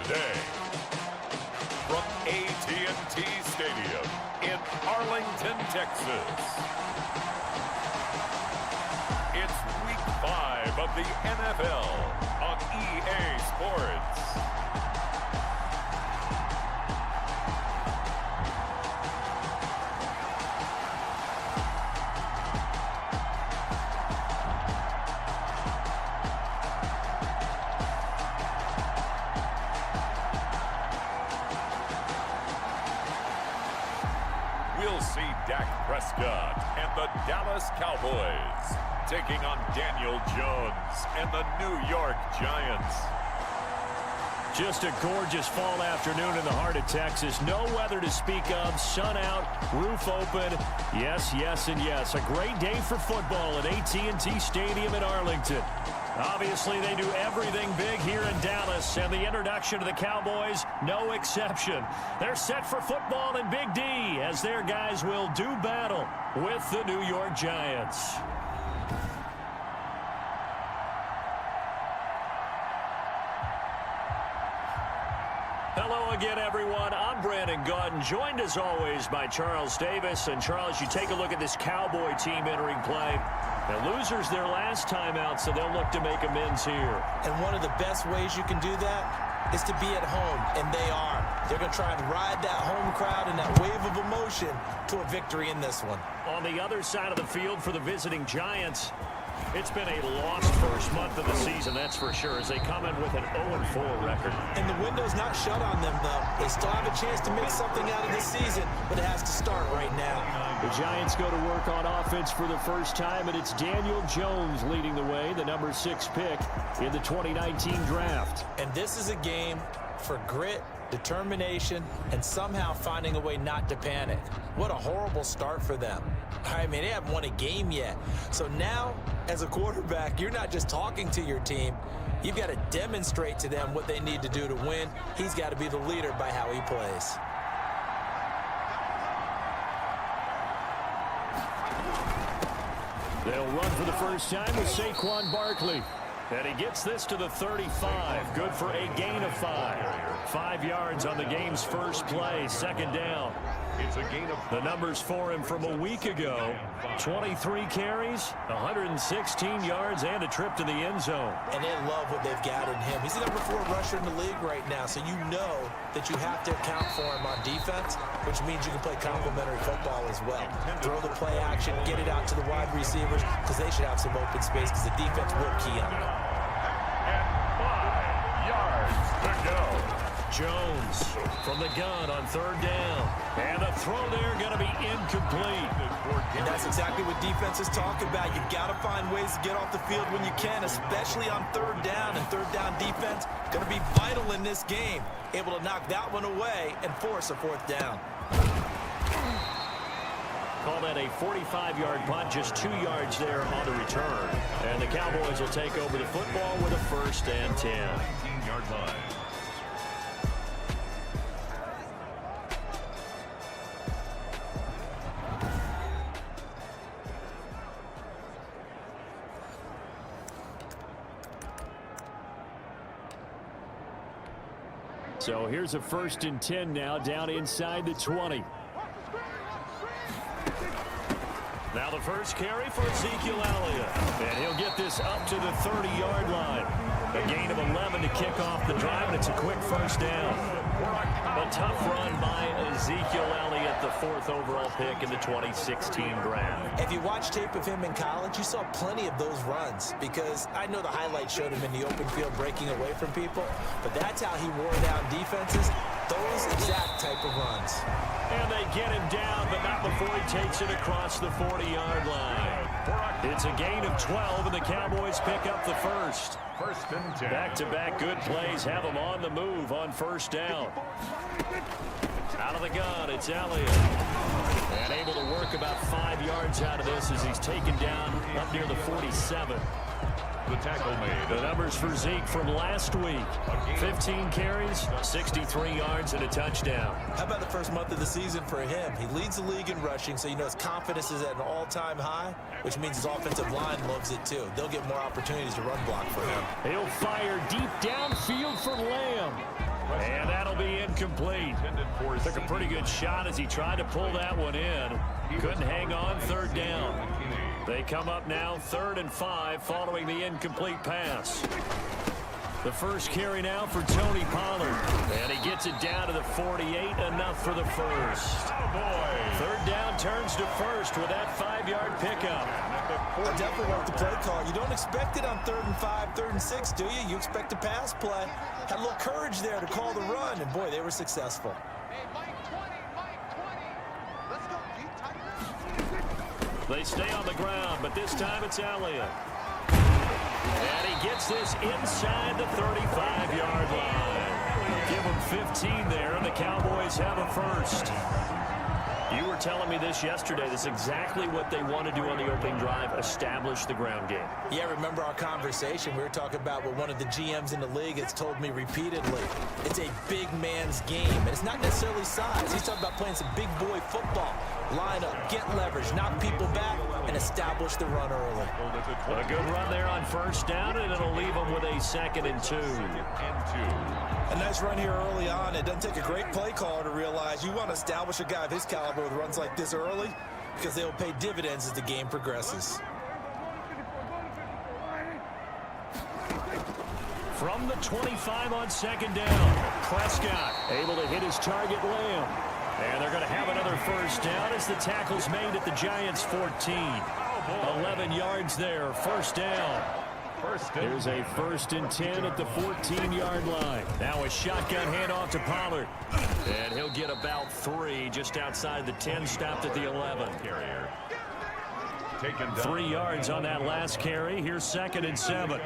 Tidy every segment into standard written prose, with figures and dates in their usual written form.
Day. From AT&T Stadium in Arlington, Texas. It's Week 5 of the NFL on EA Sports. We'll see Dak Prescott and the Dallas Cowboys taking on Daniel Jones and the New York Giants. Just a gorgeous fall afternoon in the heart of Texas. No weather to speak of. Sun out, roof open. Yes, yes, and yes. A great day for football at AT&T Stadium in Arlington. Obviously, they do everything big here in Dallas, and the introduction to the Cowboys, no exception. They're set for football in Big D as their guys will do battle with the New York Giants. Hello again, everyone. I'm Brandon Gautin, joined as always by Charles Davis. And Charles, you take a look at this Cowboy team entering play. The losers their last time out, so they'll look to make amends here. And one of the best ways you can do that is to be at home, and they are. They're going to try and ride that home crowd and that wave of emotion to a victory in this one. On the other side of the field for the visiting Giants, it's been a lost first month of the season, that's for sure, as they come in with an 0-4 record. And the window's not shut on them, though. They still have a chance to make something out of this season, but it has to start right now. The Giants go to work on offense for the first time, and it's Daniel Jones leading the way, the number 6 pick in the 2019 draft. And this is a game for grit, determination, and somehow finding a way not to panic. What a horrible start for them. I mean, they haven't won a game yet. So now, as a quarterback, you're not just talking to your team. You've got to demonstrate to them what they need to do to win. He's got to be the leader by how he plays. They'll run for the first time with Saquon Barkley. And he gets this to the 35. Good for a gain of 5. 5 yards on the game's first play. Second down. It's a gain of the numbers for him from a week ago. 23 carries, 116 yards, and a trip to the end zone. And they love what they've got in him. He's the number 4 rusher in the league right now, so you know that you have to account for him on defense, which means you can play complementary football as well. Throw the play action, get it out to the wide receivers, because they should have some open space, because the defense will key on them. and 5 yards to go. Jones from the gun on third down. And the throw there going to be incomplete. And that's exactly what defenses talk about. You've got to find ways to get off the field when you can, especially on third down. And third down defense going to be vital in this game. Able to knock that one away and force a fourth down. Call that a 45-yard punt, just 2 yards there on the return. And the Cowboys will take over the football with a 1st and 10. 19-yard line. So here's a 1st and 10 now, down inside the 20. Now the first carry for Ezekiel Elliott. And he'll get this up to the 30-yard line. A gain of 11 to kick off the drive, and it's a quick 1st down. A tough run by Ezekiel Elliott, the 4th overall pick in the 2016 draft. If you watch tape of him in college, you saw plenty of those runs, because I know the highlights showed him in the open field breaking away from people, but that's how he wore down defenses, those exact type of runs. And they get him down, but not before he takes it across the 40-yard line. It's a gain of 12, and the Cowboys pick up the 1st. 1st and 10. Back-to-back good plays have them on the move on 1st down. Out of the gun, it's Elliott. And able to work about 5 yards out of this as he's taken down up near the 47. The tackle made. The numbers for Zeke from last week. 15 carries, 63 yards, and a touchdown. How about the first month of the season for him? He leads the league in rushing, so you know his confidence is at an all-time high, which means his offensive line loves it too. They'll get more opportunities to run block for him. He'll fire deep downfield for Lamb. And that'll be incomplete. Took a pretty good shot as he tried to pull that one in. Couldn't hang on, third down. They come up now 3rd and 5 following the incomplete pass. The first carry now for Tony Pollard. And he gets it down to the 48, enough for the first. Third down turns to first with that 5-yard pickup. I definitely like the play call. You don't expect it on 3rd and 5, 3rd and 6, do you? You expect a pass play. Had a little courage there to call the run, and boy, they were successful. They stay on the ground, but this time it's Elliott. And he gets this inside the 35-yard line. Give him 15 there, and the Cowboys have a first. You were telling me this yesterday. This is exactly what they want to do on the opening drive, establish the ground game. Yeah, remember our conversation? We were talking about what one of the GMs in the league has told me repeatedly. It's a big man's game, and it's not necessarily size. He's talking about playing some big boy football. Line up, get leverage, knock people back, and establish the run early. A good run there on first down, and it'll leave them with a 2nd and 2. A nice run here early on. It doesn't take a great play caller to realize you want to establish a guy of his caliber with runs like this early because they'll pay dividends as the game progresses. From the 25 on 2nd down, Prescott able to hit his target, Lamb. And they're going to have another first down as the tackle's made at the Giants' 14. 11 yards there, first down. Here's a 1st and 10 at the 14-yard line. Now a shotgun handoff to Pollard. And he'll get about 3 just outside the 10, stopped at the 11. 3 yards on that last carry. Here's 2nd and 7.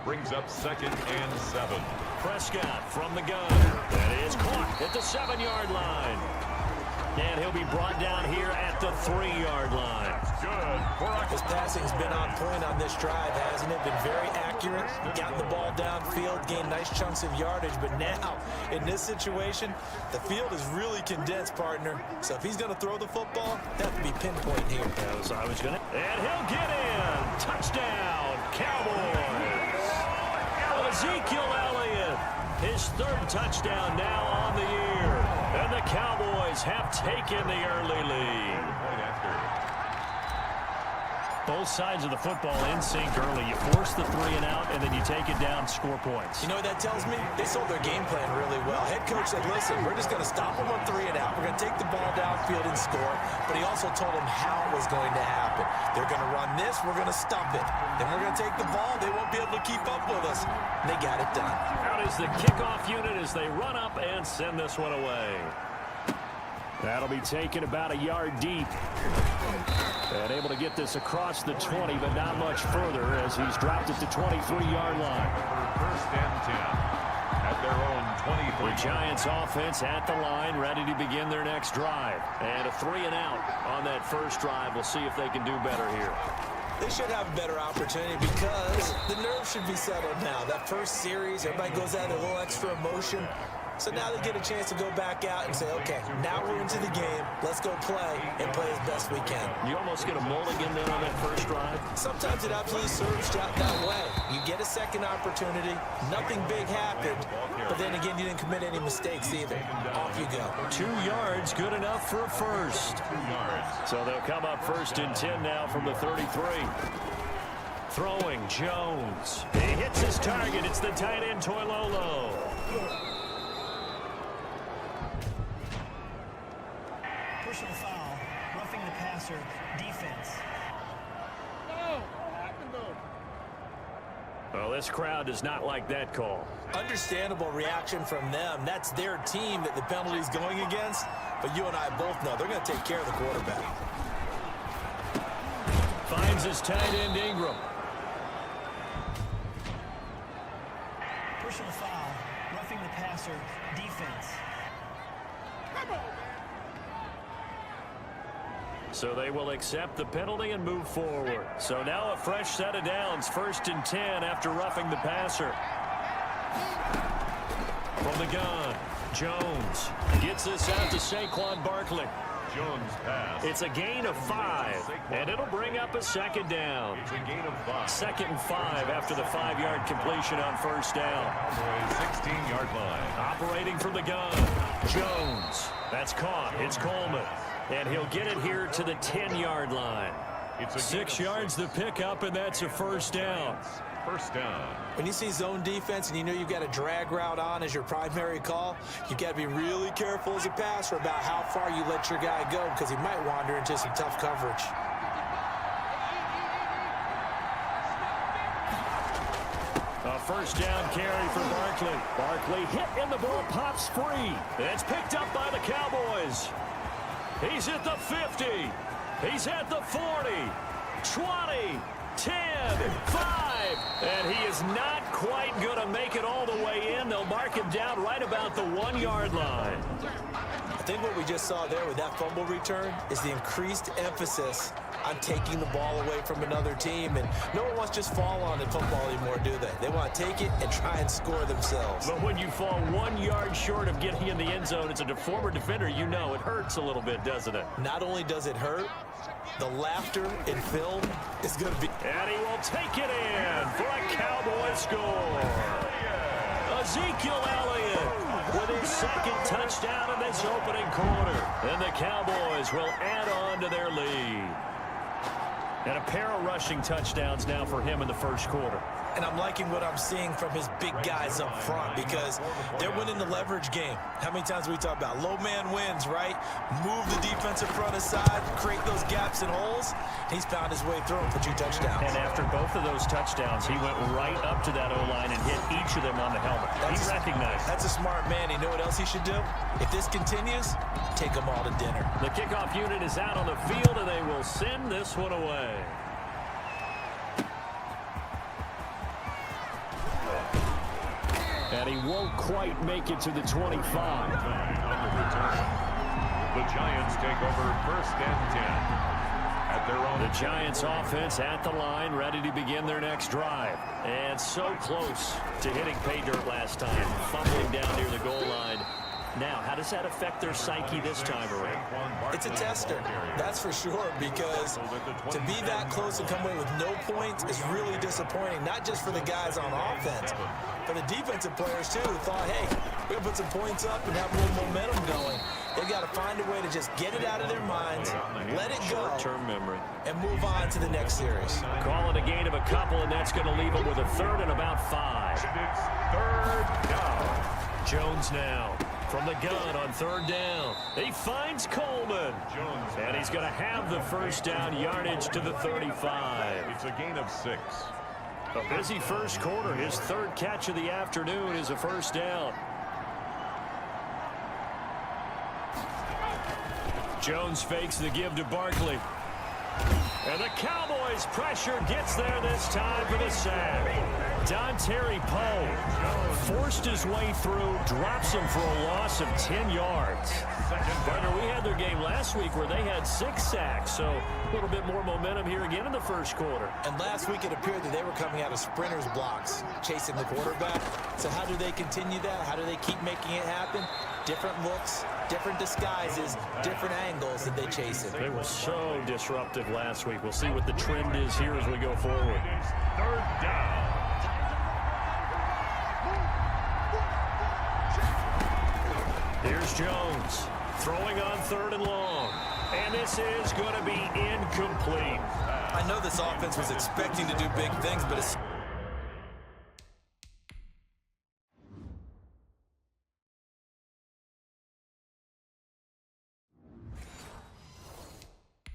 Brings up 2nd and 7. Prescott from the gun. That is caught at the 7-yard line. And he'll be brought down here at the 3-yard line. Good. His passing's been on point on this drive, hasn't it? Been very accurate. Gotten the ball downfield, gained nice chunks of yardage. But now, in this situation, the field is really condensed, partner. So if he's going to throw the football, that would be pinpoint here. That was I was going to. And he'll get in. Touchdown, Cowboys. Ezekiel Elliott, his 3rd touchdown now on the year. And the Cowboys have taken the early lead. Both sides of the football in sync early. You force the 3 and out, and then you take it down, score points. You know what that tells me? They sold their game plan really well. Head coach said, listen, we're just going to stop them on 3 and out. We're going to take the ball downfield and score. But he also told them how it was going to happen. They're going to run this. We're going to stop it. Then we're going to take the ball. They won't be able to keep up with us. And they got it done. Out is the kickoff unit as they run up and send this one away. That'll be taken about a yard deep. And able to get this across the 20, but not much further as he's dropped at the 23-yard line. 1st and 10 at their own 23. The Giants offense at the line, ready to begin their next drive. And a 3 and out on that first drive. We'll see if they can do better here. They should have a better opportunity because the nerves should be settled now. That first series, everybody goes out with a little extra emotion. So now they get a chance to go back out and say, okay, now we're into the game. Let's go play and play as best we can. You almost get a mulligan there on that first drive. Sometimes it absolutely serves you out that way. You get a second opportunity. Nothing big happened. But then again, you didn't commit any mistakes either. Off you go. 2 yards, good enough for a first. So they'll come up 1st and 10 now from the 33. Throwing, Jones. He hits his target. It's the tight end, Toilolo. Personal foul, roughing the passer, defense. Well, this crowd does not like that call. Understandable reaction from them. That's their team that the penalty's going against. But you and I both know they're going to take care of the quarterback. Finds his tight end, Ingram. Personal foul, roughing the passer, defense. Come on, man. So they will accept the penalty and move forward. So now a fresh set of downs, 1st and 10 after roughing the passer. From the gun, Jones gets this out to Saquon Barkley. Jones pass. It's a gain of 5, and it'll bring up a second down. It's a gain of 5. 2nd and 5 after the 5-yard completion on first down. Cowboys 16-yard line. Operating from the gun, Jones. That's caught. It's Coleman. And he'll get it here to the 10-yard line. It's a 6 yards the pickup, and that's a first down. First down. When you see zone defense and you know you've got a drag route on as your primary call, you've got to be really careful as a passer about how far you let your guy go because he might wander into some tough coverage. A first down carry for Barkley. Barkley hit and the ball pops free. It's picked up by the Cowboys. He's at the 50. He's at the 40. 20. 10. 5. And he is not quite going to make it all the way in. They'll mark him down right about the 1-yard line. I think what we just saw there with that fumble return is the increased emphasis on taking the ball away from another team. And no one wants to just fall on in football anymore, do they? They want to take it and try and score themselves. But when you fall 1 yard short of getting in the end zone as a former defender, you know it hurts a little bit, doesn't it? Not only does it hurt, the laughter in film is going to be... And he will take it in for a Cowboy score. Ezekiel Elliott with his 2nd touchdown in this opening quarter. And the Cowboys will add on to their lead. And a pair of rushing touchdowns now for him in the first quarter. And I'm liking what I'm seeing from his big guys up front because they're winning the leverage game. How many times we talk about low man wins, right? Move the defensive front aside, create those gaps and holes. He's found his way through them for 2 touchdowns. And after both of those touchdowns, he went right up to that O-line and hit each of them on the helmet. He recognized. That's a smart man. You know what else he should do? If this continues, take them all to dinner. The kickoff unit is out on the field, and they will send this one away. And he won't quite make it to the 25. The Giants take over 1st and 10 at their own. The Giants offense at the line, ready to begin their next drive. And so close to hitting pay dirt last time, fumbling down near the goal line. Now, how does that affect their psyche this time around? It's a tester, that's for sure, because to be that close and come away with no points is really disappointing, not just for the guys on offense, but the defensive players, too, who thought, hey, we're going to put some points up and have a little momentum going. They've got to find a way to just get it out of their minds, let it go, short-term memory, and move on to the next series. Call it a gain of a couple, and that's going to leave them with a 3rd and about 5. It's 3rd down. Jones now from the gun on 3rd down. He finds Coleman. And he's going to have the first down yardage to the 35. It's a gain of 6. A busy first quarter. His 3rd catch of the afternoon is a first down. Jones fakes the give to Barkley. And the Cowboys pressure gets there this time for the sack. Dontari Poe forced his way through, drops him for a loss of 10 yards. Partner, we had their game last week where they had 6 sacks, so a little bit more momentum here again in the first quarter. And last week it appeared that they were coming out of sprinters blocks, chasing the quarterback. So how do they continue that? How do they keep making it happen? Different looks, different disguises, different angles that they chase it. They were so disruptive last week. We'll see what the trend is here as we go forward. It's 3rd down. Here's Jones throwing on 3rd and long. And this is going to be incomplete. I know this offense was expecting to do big things, but it's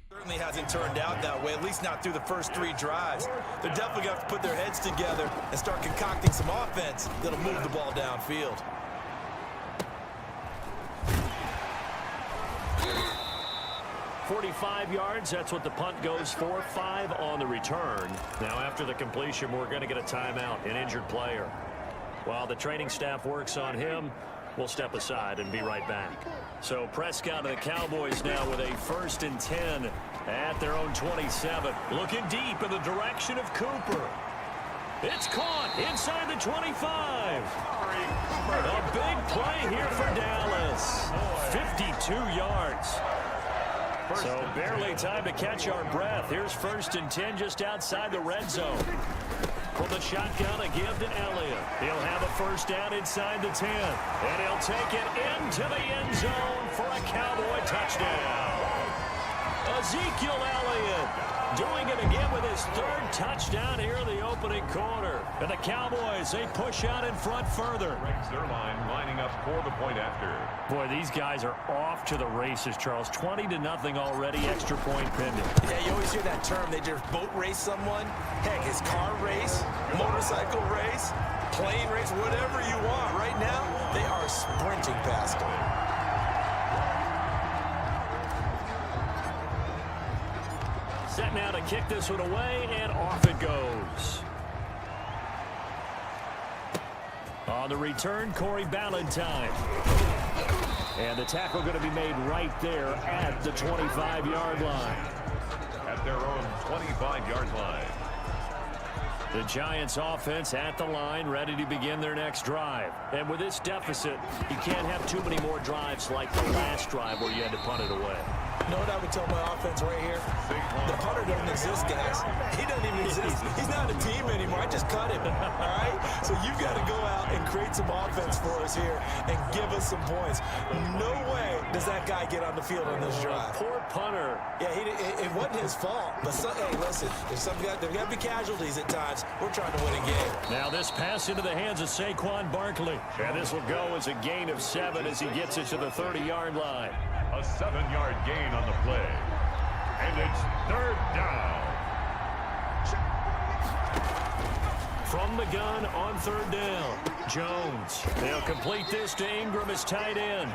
certainly hasn't turned out that way, at least not through the first 3 drives. They're definitely going to have to put their heads together and start concocting some offense that'll move the ball downfield. .45 yards, that's what the punt goes for. 5 on the return. Now after the completion, we're going to get a timeout, an injured player. While the training staff works on him, we'll step aside and be right back. So Prescott and the Cowboys now with a 1st and 10 at their own 27. Looking deep in the direction of Cooper. It's caught inside the 25. A big play here for Dallas. 52 yards. So barely time to catch our breath. Here's 1st and 10 just outside the red zone. From the shotgun, a give to Elliott. He'll have a first down inside the 10. And he'll take it into the end zone for a Cowboy touchdown. Ezekiel Elliott doing it again with his 3rd touchdown here in the opening quarter. And the Cowboys, they push out in front further. Their line lining up for the point after. Boy, these guys are off to the races, Charles. 20-0 already, extra point pending. Yeah, you always hear that term. They just boat race someone. Heck, it's car race, motorcycle race, plane race, whatever you want. Right now, they are sprinting past them. Set now to kick this one away, and off it goes. On the return, Corey Ballantyne. And the tackle going to be made right there at the 25-yard line. At their own 25-yard line. The Giants offense at the line, ready to begin their next drive. And with this deficit, you can't have too many more drives like the last drive where you had to punt it away. You know what I would tell my offense right here? The punter doesn't exist, guys. He doesn't even exist. He's not a team anymore. I just cut him, all right? So you've got to go out and create some offense for us here and give us some points. No way does that guy get on the field on this drive. Poor punter. Yeah, it wasn't his fault. But, hey, listen, there's got to be casualties at times. We're trying to win a game. Now this pass into the hands of Saquon Barkley. And this will go as a gain of 7 as he gets it to the 30-yard line. A 7-yard gain on the play. And it's 3rd down. From the gun on 3rd down, Jones. They'll complete this to Ingram as tight end.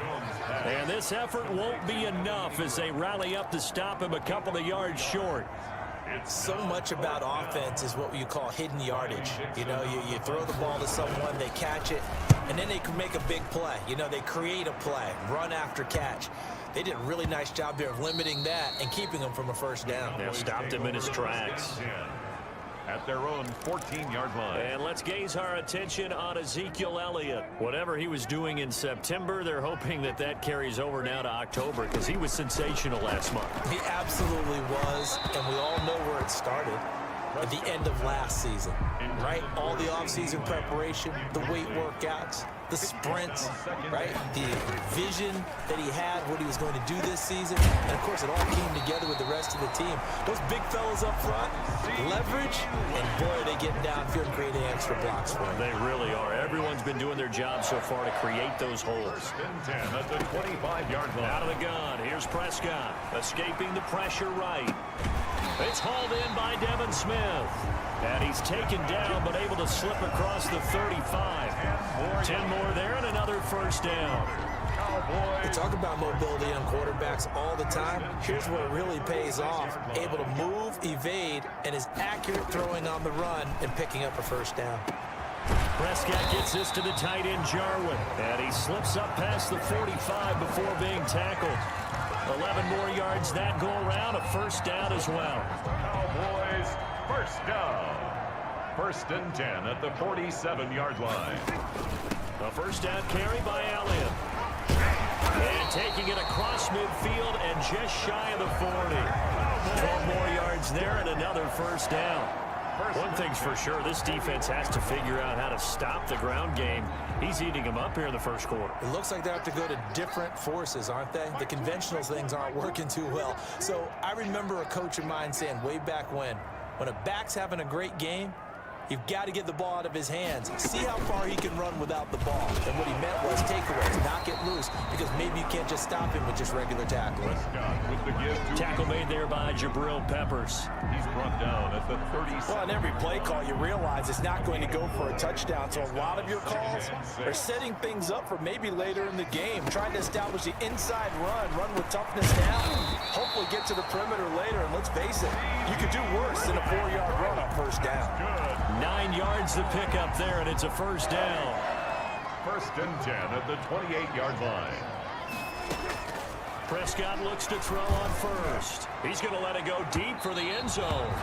And this effort won't be enough as they rally up to stop him a couple of yards short. So much about offense is what you call hidden yardage. You know, you throw the ball to someone, they catch it, and then they can make a big play. You know, they create a play, run after catch. They did a really nice job here of limiting that and keeping him from a first down. They stopped him in his tracks. At their own 14-yard line. And let's gaze our attention on Ezekiel Elliott. Whatever he was doing in September, they're hoping that carries over now to October because he was sensational last month. He absolutely was, and we all know where it started. At the end of last season, right? All the offseason preparation, the weight workouts, the sprints, right? The vision that he had, what he was going to do this season. And, of course, it all came together with the rest of the team. Those big fellas up front, leverage, and, boy, are they getting downfield and creating extra blocks for him. They really are. Everyone's been doing their job so far to create those holes. 10 at the 25-yard line. Out of the gun, here's Prescott, escaping the pressure right. It's hauled in by Devin Smith. And he's taken down, but able to slip across the 35. 10 more there and another first down. We talk about mobility on quarterbacks all the time. Here's where it really pays off. Able to move, evade, and is accurate throwing on the run and picking up a first down. Prescott gets this to the tight end, Jarwin. And he slips up past the 45 before being tackled. 11 more yards that go around, a first down as well. Cowboys, first down. 1st and 10 at the 47-yard line. A first down carry by Elliott. And taking it across midfield and just shy of the 40. 12 more yards there and another first down. One thing's for sure, this defense has to figure out how to stop the ground game. He's eating them up here in the first quarter. It looks like they have to go to different forces, aren't they? The conventional things aren't working too well. So I remember a coach of mine saying way back when a back's having a great game, you've got to get the ball out of his hands. See how far he can run without the ball. And what he meant was takeaways, knock it loose, because maybe you can't just stop him with just regular tackling. Tackle made there by Jabril Peppers. He's brought down at the 36. Well, in every play call, you realize it's not going to go for a touchdown. So a lot of your calls are setting things up for maybe later in the game, trying to establish the inside run with toughness now, hopefully get to the perimeter later. And let's face it, you could do worse than a 4-yard run on first down. Good. 9 yards to pick up there, and it's a first down. 1st and 10 at the 28-yard line. Prescott looks to throw on first. He's going to let it go deep for the end zone.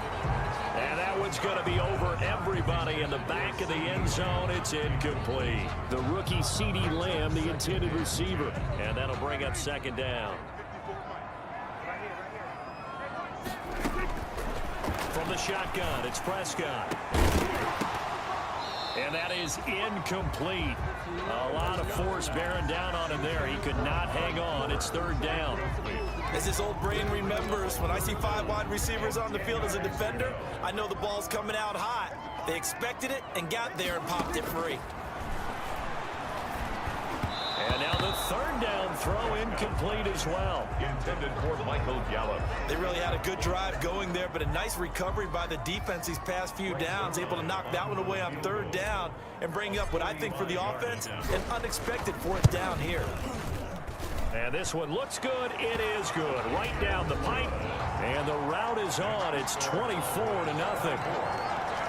And that one's going to be over everybody in the back of the end zone. It's incomplete. The rookie CeeDee Lamb, the intended receiver. And that'll bring up 2nd down. the shotgun. It's Prescott. And that is incomplete. A lot of force bearing down on him there. He could not hang on. It's third down. As his old brain remembers, when I see 5 wide receivers on the field as a defender, I know the ball's coming out hot. They expected it and got there and popped it free. And now the third down throw incomplete as well. Intended for Michael Gallup. They really had a good drive going there, but a nice recovery by the defense these past few downs, able to knock that one away on third down and bring up what I think for the offense, an unexpected fourth down here. And this one looks good. It is good. Right down the pipe. And the route is on. It's 24-0.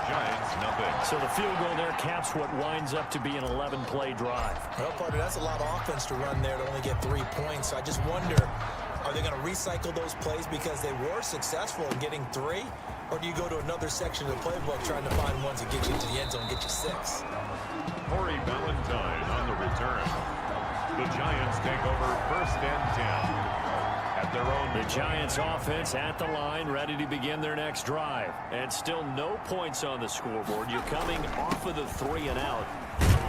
Giants, nothing. So the field goal there caps what winds up to be an 11-play drive. Well, partner, that's a lot of offense to run there to only get 3 points. So I just wonder, are they going to recycle those plays because they were successful in getting 3? Or do you go to another section of the playbook trying to find ones that get you into the end zone and get you 6? Corey Valentine on the return. The Giants take over 1st and 10. At their own. The Giants offense at the line, ready to begin their next drive. And still no points on the scoreboard. You're coming off of the 3 and out.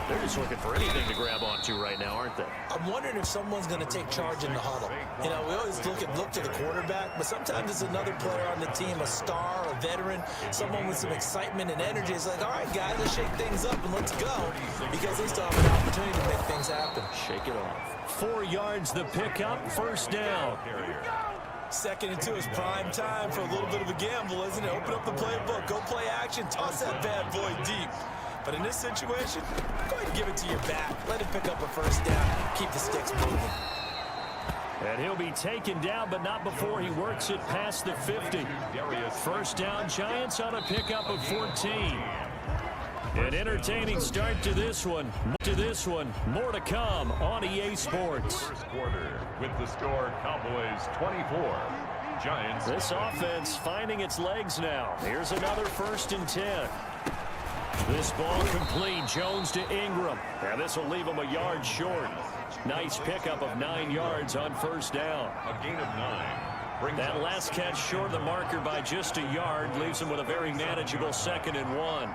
They're just looking for anything to grab onto right now, aren't they? I'm wondering if someone's going to take charge in the huddle. You know, we always look to the quarterback, but sometimes it's another player on the team, a star, a veteran, someone with some excitement and energy. It's like, all right, guys, let's shake things up and let's go, because they still have an opportunity to make things happen. Shake it off. 4 yards the pickup, first down. 2nd and 2 is prime time for a little bit of a gamble, isn't it? Open up the playbook, go play action, toss that bad boy deep. But in this situation, go ahead and give it to your back. Let him pick up a first down. Keep the sticks moving. And he'll be taken down, but not before he works it past the 50. First down, Giants on a pickup of 14. An entertaining start to this one. More to come on EA Sports. First quarter with the score Cowboys 24. Giants. This offense finding its legs now. Here's another 1st and 10. This ball complete. Jones to Ingram. Now this will leave him a yard short. Nice pickup of 9 yards on first down. A gain of 9. That last catch short of the marker by just a yard leaves him with a very manageable 2nd and 1.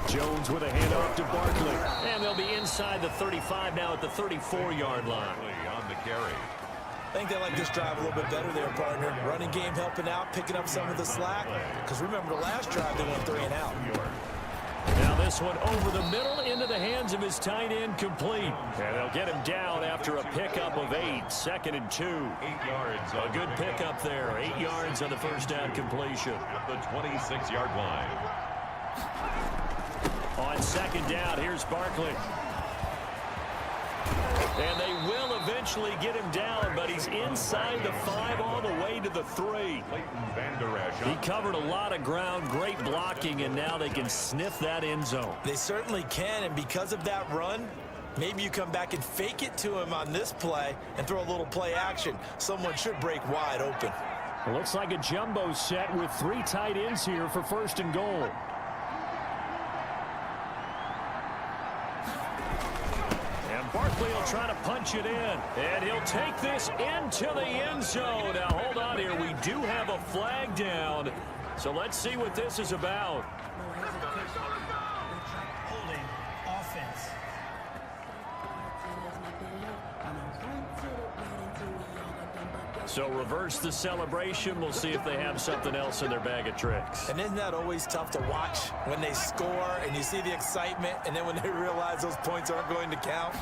Jones with a handoff to Barkley. And they'll be inside the 35 now at the 34-yard line. On the carry. I think they like this drive a little bit better there, partner. Running game helping out, picking up some of the slack. Because remember the last drive, they went 3 and out. Now this one over the middle into the hands of his tight end complete. And they'll get him down after a pickup of 8. 2nd and 2. 8 yards. A good pickup there. 8 yards on the first down completion. At the 26-yard line. On 2nd down, here's Barkley. And they will eventually get him down, but he's inside the 5 all the way to the 3. He covered a lot of ground, great blocking, and now they can sniff that end zone. They certainly can, and because of that run, maybe you come back and fake it to him on this play and throw a little play action. Someone should break wide open. It looks like a jumbo set with 3 tight ends here for 1st and goal. Barkley will try to punch it in, and he'll take this into the end zone. Now, hold on here. We do have a flag down, so let's see what this is about. Holding offense. So reverse the celebration. We'll see if they have something else in their bag of tricks. And isn't that always tough to watch when they score and you see the excitement, and then when they realize those points aren't going to count?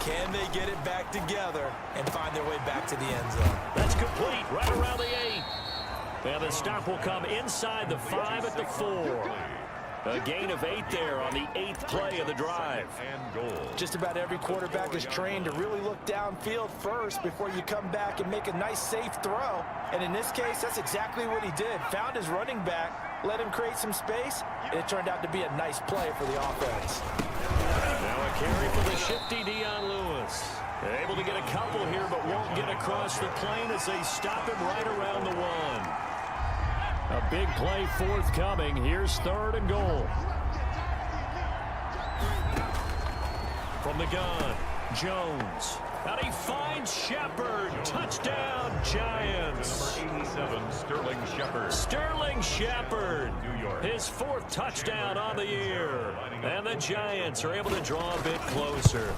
Can they get it back together and find their way back to the end zone? That's complete right around the 8. And the stop will come inside the 5 at the 4. A gain of 8 there on the 8th play of the drive. And goal. Just about every quarterback is trained to really look downfield first before you come back and make a nice, safe throw. And in this case, that's exactly what he did. Found his running back, let him create some space, and it turned out to be a nice play for the offense. Now a carry for the shifty Dion Lewis. Able to get a couple here, but won't get across the plane as they stop him right around the 1. A big play forthcoming. Here's 3rd and goal. From the gun, Jones. And he finds Shepard. Touchdown, Giants. Number 87, Sterling Shepard. Sterling Shepard. His 4th touchdown on the year. And the Giants are able to draw a bit closer.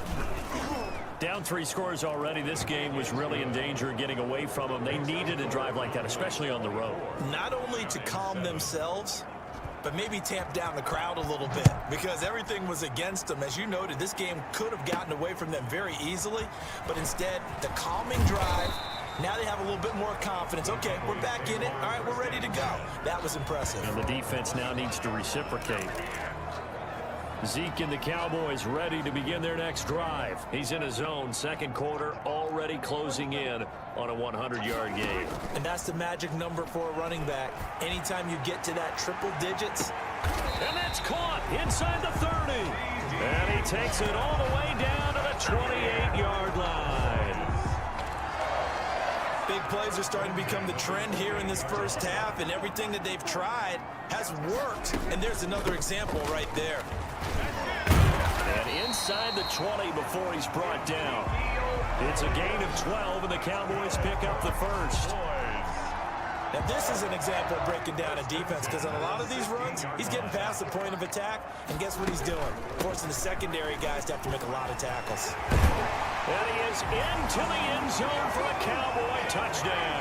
Down 3 scores already. This game was really in danger of getting away from them. They needed a drive like that, especially on the road. Not only to calm themselves, but maybe tamp down the crowd a little bit, because everything was against them. As you noted, this game could have gotten away from them very easily, but instead, the calming drive, now they have a little bit more confidence. Okay, we're back in it. All right, we're ready to go. That was impressive. And the defense now needs to reciprocate. Zeke and the Cowboys ready to begin their next drive. He's in his zone, 2nd quarter, already closing in on a 100-yard game. And that's the magic number for a running back. Anytime you get to that triple digits. And that's caught inside the 30. And he takes it all the way down to the 28-yard line. Big plays are starting to become the trend here in this first half, and everything that they've tried has worked. And there's another example right there. And inside the 20 before he's brought down. It's a gain of 12, and the Cowboys pick up the 1st. Now, this is an example of breaking down a defense, because on a lot of these runs, he's getting past the point of attack, and guess what he's doing? Forcing the secondary guys to have to make a lot of tackles. And he is into the end zone for a Cowboy touchdown.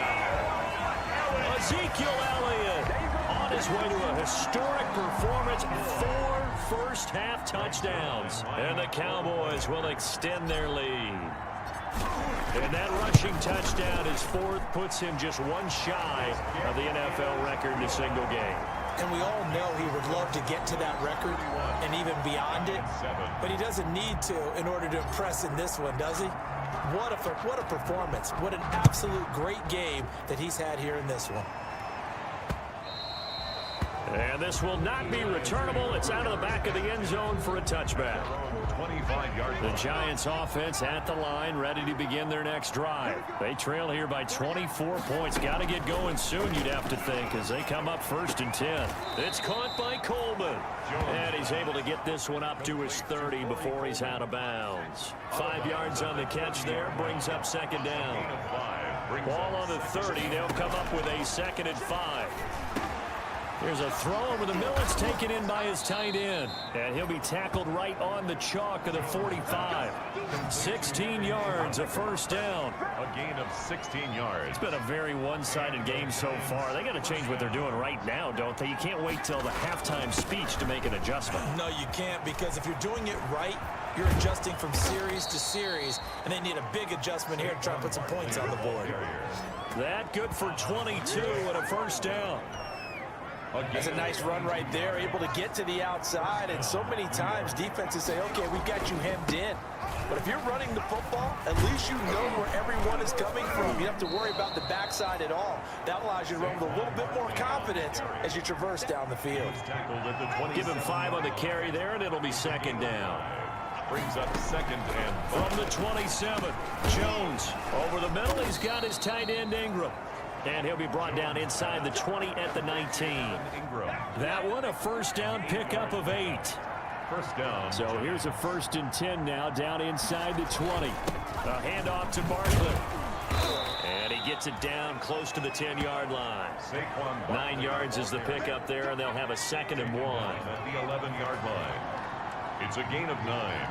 Ezekiel Elliott on his way to a historic performance. 4 first-half touchdowns. And the Cowboys will extend their lead. And that rushing touchdown, his 4th, puts him just 1 shy of the NFL record in a single game. And we all know he would love to get to that record and even beyond it, but he doesn't need to in order to impress in this one, does he? What a performance. What an absolute great game that he's had here in this one. And this will not be returnable. It's out of the back of the end zone for a touchback. 25-yard The Giants offense at the line, ready to begin their next drive. They trail here by 24 points. Got to get going soon, you'd have to think, as they come up 1st and 10. It's caught by Coleman. And he's able to get this one up to his 30 before he's out of bounds. 5 yards on the catch there, brings up 2nd down. Ball on the 30, they'll come up with a 2nd and 5. Here's a throw over the middle. It's taken in by his tight end. And he'll be tackled right on the chalk of the 45. 16 yards, a 1st down. A gain of 16 yards. It's been a very one-sided game so far. They got to change what they're doing right now, don't they? You can't wait till the halftime speech to make an adjustment. No, you can't, because if you're doing it right, you're adjusting from series to series, and they need a big adjustment here to try and put some points on the board. That good for 22 and a 1st down. That's a nice run right there, able to get to the outside, and so many times defenses say, okay, we've got you hemmed in. But if you're running the football, at least you know where everyone is coming from. You don't have to worry about the backside at all. That allows you to run with a little bit more confidence as you traverse down the field. Give him 5 on the carry there, and it'll be 2nd down. Brings up 2nd and 5. From the 27, Jones over the middle. He's got his tight end, Ingram. And he'll be brought down inside the 20 at the 19. That one, a 1st down pickup of 8. 1st down. So here's a 1st and 10 now, down inside the 20. A handoff to Barkley. And he gets it down close to the 10-yard line. 9 yards is the pickup there, and they'll have a 2nd and 1. At the 11-yard line. It's a gain of 9.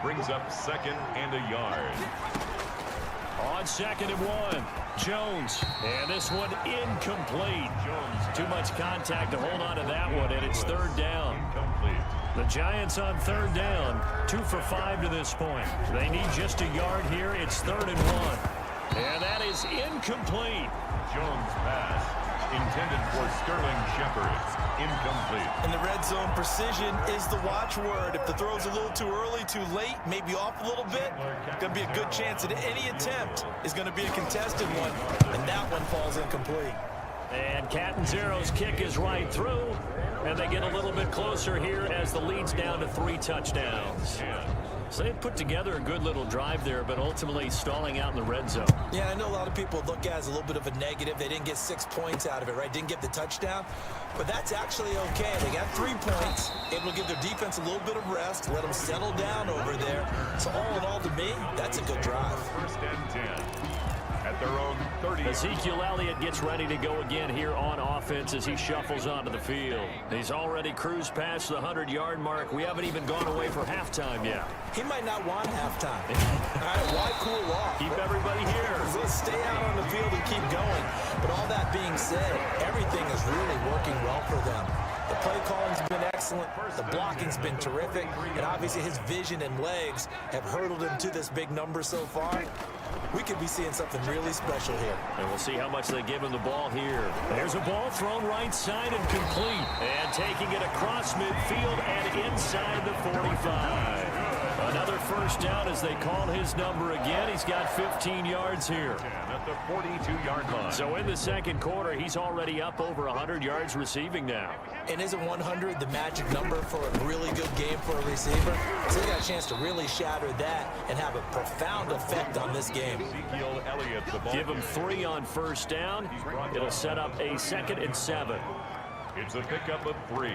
Brings up 2nd and a yard. On 2nd and 1, Jones. And this one incomplete. Jones. Too much contact to hold on to that one, and it's 3rd down. Incomplete. The Giants on 3rd down, 2 for 5 to this point. They need just a yard here. It's 3rd and 1. And that is incomplete. Jones pass. Intended for Sterling Shepard. Incomplete. In the red zone, precision is the watchword. If the throw's a little too early, too late, maybe off a little bit, going to be a good chance that any attempt is going to be a contested one, and that one falls incomplete. And Catanzaro's kick is right through, and they get a little bit closer here as the lead's down to 3 touchdowns. So they put together a good little drive there, but ultimately stalling out in the red zone. Yeah, I know a lot of people look at it as a little bit of a negative. They didn't get 6 points out of it, right? Didn't get the touchdown. But that's actually okay. They got 3 points, able to give their defense a little bit of rest, let them settle down over there. So all in all, to me, that's a good drive. First and 10. At their own 30. Ezekiel Elliott gets ready to go again here on offense as he shuffles onto the field. He's already cruised past the 100-yard mark. We haven't even gone away for halftime yet. He might not want halftime. All right, why cool off? Keep everybody here. Let's stay out on the field and keep going. But all that being said, everything is really working well for them. The play calling's been excellent. The blocking's been terrific. And obviously his vision and legs have hurdled him to this big number so far. We could be seeing something really special here. And we'll see how much they give him the ball here. There's a ball thrown right side and complete. And taking it across midfield and inside the 45. Another first down as they call his number again. He's got 15 yards here. At the 42-yard line. So in the second quarter, he's already up over 100 yards receiving now. And isn't 100 the magic number for a really good game for a receiver? So they got a chance to really shatter that and have a profound effect on this game. Ezekiel Elliott, the ball. Give him 3 on first down. It'll set up a 2nd and 7. It's a pickup of 3.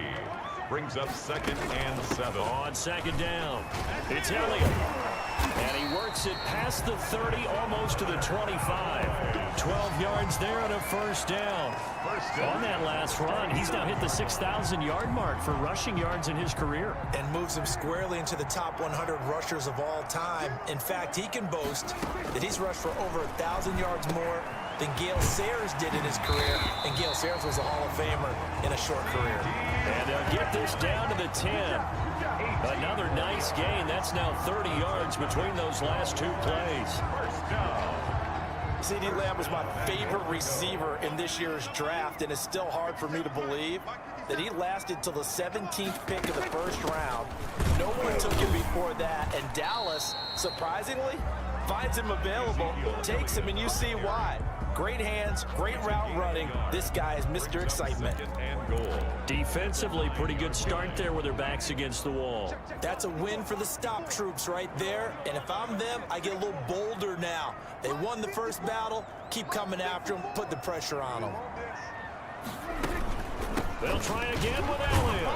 Brings up 2nd and 7. On 2nd down, it's Elliott. And he works it past the 30, almost to the 25. 12 yards there and a first down. On that last run, he's now hit the 6,000-yard mark for rushing yards in his career. And moves him squarely into the top 100 rushers of all time. In fact, he can boast that he's rushed for over 1,000 yards more than Gale Sayers did in his career. And Gale Sayers was a Hall of Famer in a short career. And they'll get this down to the 10. Another nice gain. That's now 30 yards between those last 2 plays. First down. CeeDee Lamb was my favorite receiver in this year's draft, and it's still hard for me to believe that he lasted till the 17th pick of the first round. No one took him before that, and Dallas, surprisingly, finds him available, takes him, and you see why. Great hands, great route running. This guy is Mr. Excitement. And goal. Defensively, pretty good start there with their backs against the wall. That's a win for the stop troops right there. And if I'm them, I get a little bolder now. They won the first battle. Keep coming after them. Put the pressure on them. They'll try again with Elliott.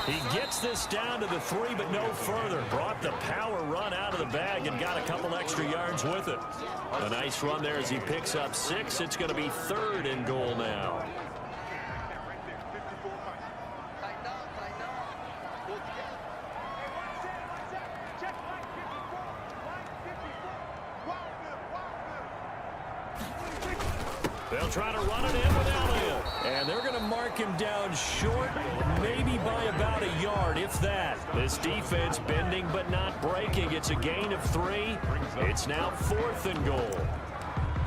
He gets this down to the 3, but no further. Brought the power run out of the bag and got a couple extra yards with it. A nice run there as he picks up 6. It's going to be 3rd and goal now. They'll try to run it in with Elliott. And they're going to mark him down short, maybe by about a yard, if that. This defense bending but not breaking. It's a gain of 3. It's now 4th and goal.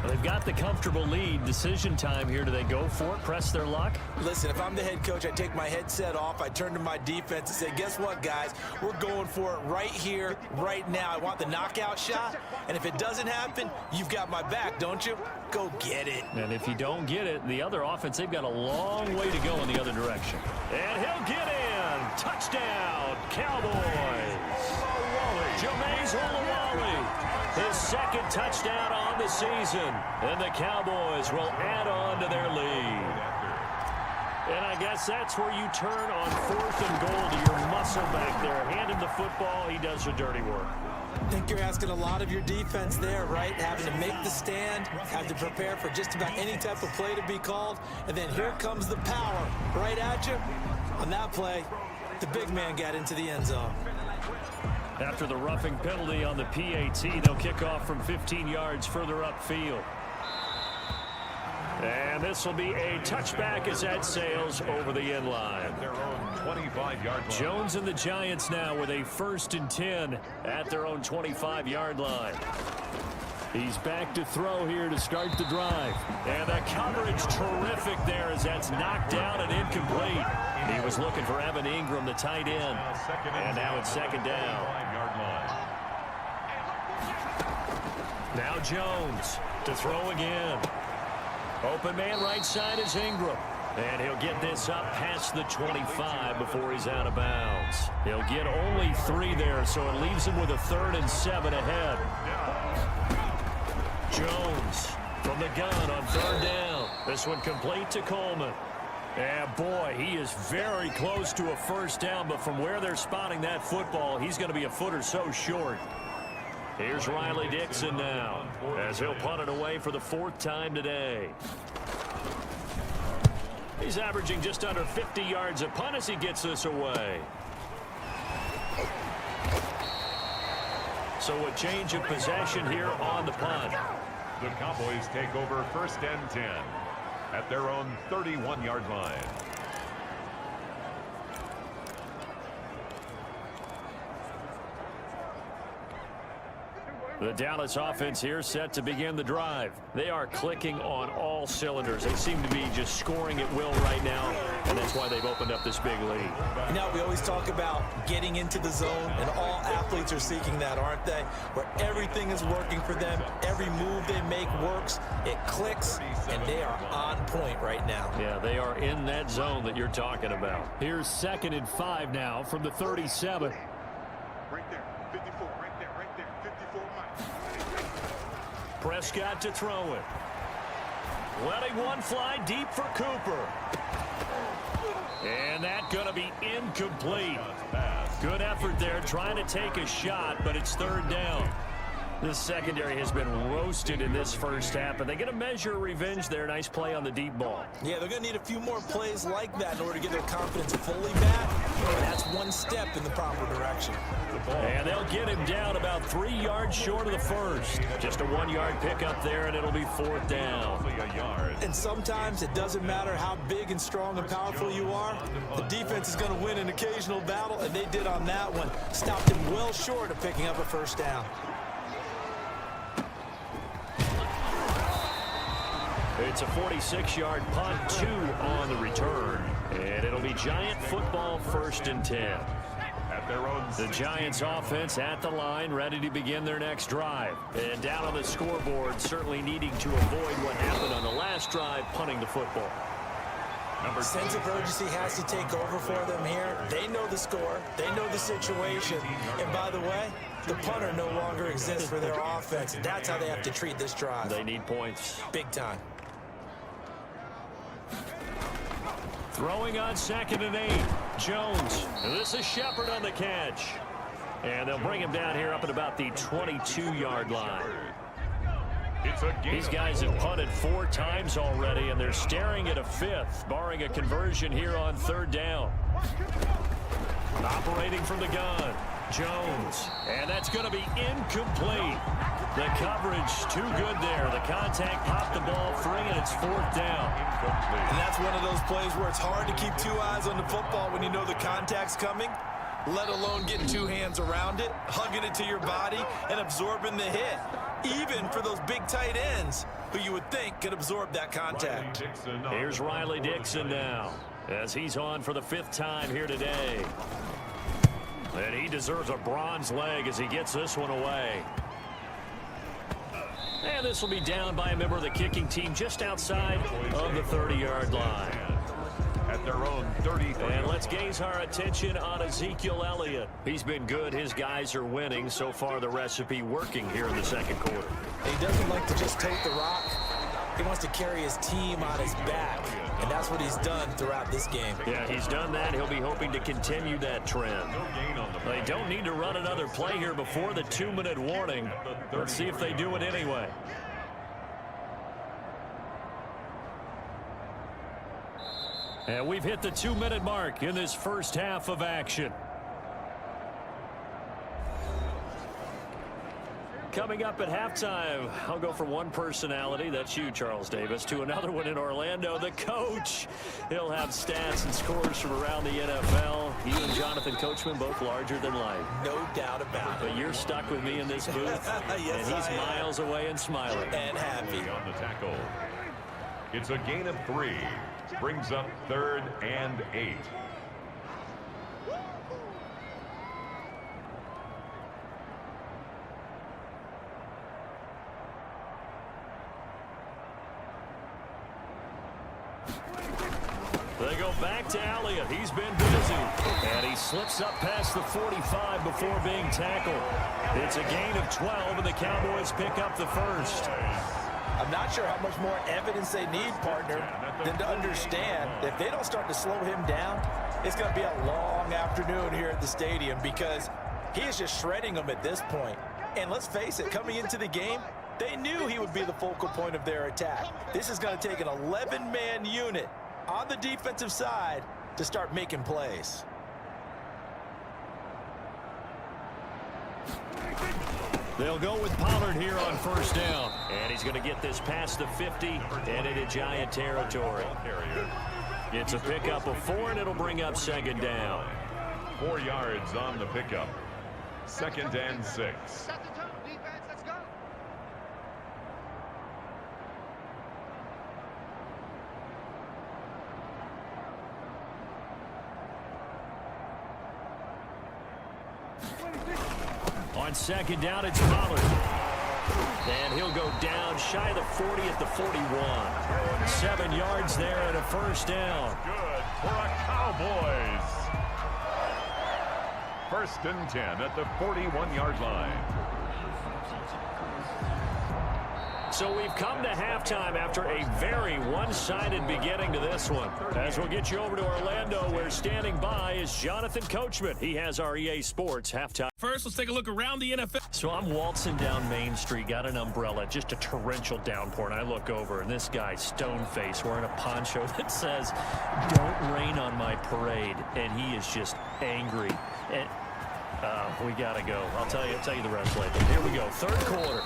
They've got the comfortable lead. Decision time here. Do they go for it, press their luck? Listen, if I'm the head coach, I take my headset off. I turn to my defense and say, guess what, guys? We're going for it right here, right now. I want the knockout shot. And if it doesn't happen, you've got my back, don't you? Go get it. And if you don't get it, the other offense, they've got a long way to go in the other direction. And he'll get in. Touchdown, Cowboys. Jameis Olawale. His 2nd touchdown on the season. And the Cowboys will add on to their lead. And I guess that's where you turn on 4th and goal to your muscle back there. Hand him the football. He does the dirty work. I think you're asking a lot of your defense there, right? Having to make the stand, have to prepare for just about any type of play to be called. And then here comes the power right at you. On that play, the big man got into the end zone. After the roughing penalty on the PAT, they'll kick off from 15 yards further upfield. And this will be a touchback as that sails over the end line. Their own 25-yard line. Jones and the Giants now with a 1st and 10 at their own 25-yard line. He's back to throw here to start the drive. And the coverage terrific there as that's knocked down and incomplete. He was looking for Evan Ingram, the tight end. And now it's 2nd down. Now Jones to throw again. Open man right side is Ingram. And he'll get this up past the 25 before he's out of bounds. He'll get only 3 there, so it leaves him with a 3rd and 7 ahead. Jones from the gun on 3rd down. This one complete to Coleman. And boy, he is very close to a first down, but from where they're spotting that football, he's going to be a foot or so short. Here's Riley Dixon now, as he'll punt it away for the 4th time today. He's averaging just under 50 yards a punt as he gets this away. So a change of possession here on the punt. The Cowboys take over 1st and 10 at their own 31-yard line. The Dallas offense here set to begin the drive. They are clicking on all cylinders. They seem to be just scoring at will right now, and that's why they've opened up this big lead. You know, we always talk about getting into the zone, and all athletes are seeking that, aren't they? Where everything is working for them, every move they make works, it clicks, and they are on point right now. Yeah, they are in that zone that you're talking about. Here's 2nd and 5 now from the 37. Right there, 54, right there, 54 miles. Prescott to throw it. Letting one fly deep for Cooper. And that going to be incomplete. Good effort there trying to take a shot, but it's 3rd down. This secondary has been roasted in this first half, and they get a measure of revenge there. Nice play on the deep ball. Yeah, they're going to need a few more plays like that in order to get their confidence fully back. And that's one step in the proper direction. And they'll get him down about 3 yards short of the first. Just a 1-yard pickup there, and it'll be 4th down. And sometimes it doesn't matter how big and strong and powerful you are. The defense is going to win an occasional battle, and they did on that one. Stopped him well short of picking up a first down. It's a 46-yard punt, 2 on the return. And it'll be Giant football 1st and 10. At their own The Giants offense at the line, ready to begin their next drive. And down on the scoreboard, certainly needing to avoid what happened on the last drive, punting the football. Sense of urgency has to take over for them here. They know the score. They know the situation. And by the way, the punter no longer exists for their offense. That's how they have to treat this drive. They need points. Big time. Throwing on 2nd and 8. Jones. And this is Shepard on the catch. And they'll bring him down here up at about the 22-yard line. These guys have punted 4 times already, and they're staring at a 5th, barring a conversion here on 3rd down. Operating from the gun, Jones. And that's going to be incomplete. The coverage too good there. The contact popped the ball free, and it's 4th down. And that's one of those plays where it's hard to keep 2 eyes on the football when you know the contact's coming, let alone getting 2 hands around it, hugging it to your body, and absorbing the hit. Even for those big tight ends who you would think could absorb that contact. Here's Riley Dixon now, as he's on for the 5th time here today. And he deserves a bronze leg as he gets this one away. And this will be down by a member of the kicking team just outside of the 30-yard line. At their own 30. And let's gaze our attention on Ezekiel Elliott. He's been good. His guys are winning. So far, the recipe working here in the 2nd quarter. He doesn't like to just take the rock. He wants to carry his team on his back. And that's what he's done throughout this game. Yeah, he's done that. He'll be hoping to continue that trend. They don't need to run another play here before the 2-minute warning. Let's see if they do it anyway. And we've hit the 2-minute mark in this first half of action. Coming up at halftime, I'll go from one personality, that's you, Charles Davis, to another one in Orlando, the coach. He'll have stats and scores from around the NFL. You and Jonathan Coachman, both larger than life. No doubt about it. But you're stuck with me in this booth, Yes, and he's miles away and smiling. And happy. On the tackle. It's a gain of 3. Brings up 3rd and 8. They go back to Elliott. He's been busy. And he slips up past the 45 before being tackled. It's a gain of 12, and the Cowboys pick up the first. I'm not sure how much more evidence they need, partner, than to understand that if they don't start to slow him down, it's going to be a long afternoon here at the stadium because he is just shredding them at this point. And let's face it, coming into the game, they knew he would be the focal point of their attack. This is going to take an 11-man unit on the defensive side to start making plays. They'll go with Pollard here on first down. And he's going to get this past the 50 and into Giant territory. It's a pickup of 4, and it'll bring up second down. 4 yards on the pickup. 2nd and 6. On second down, it's Pollard. And he'll go down shy of the 40 at the 41. 7 yards there and a first down. Good for a Cowboys. 1st and 10 at the 41-yard line. So we've come to halftime after a very one-sided beginning to this one. As we'll get you over to Orlando, where standing by is Jonathan Coachman. He has our EA Sports halftime. First, let's take a look around the NFL. So I'm waltzing down Main Street, got an umbrella, just a torrential downpour, and I look over, and this guy, stone-faced, wearing a poncho that says, "Don't rain on my parade," and he is just angry. And we got to go. I'll tell you the rest later. Here we go, third quarter.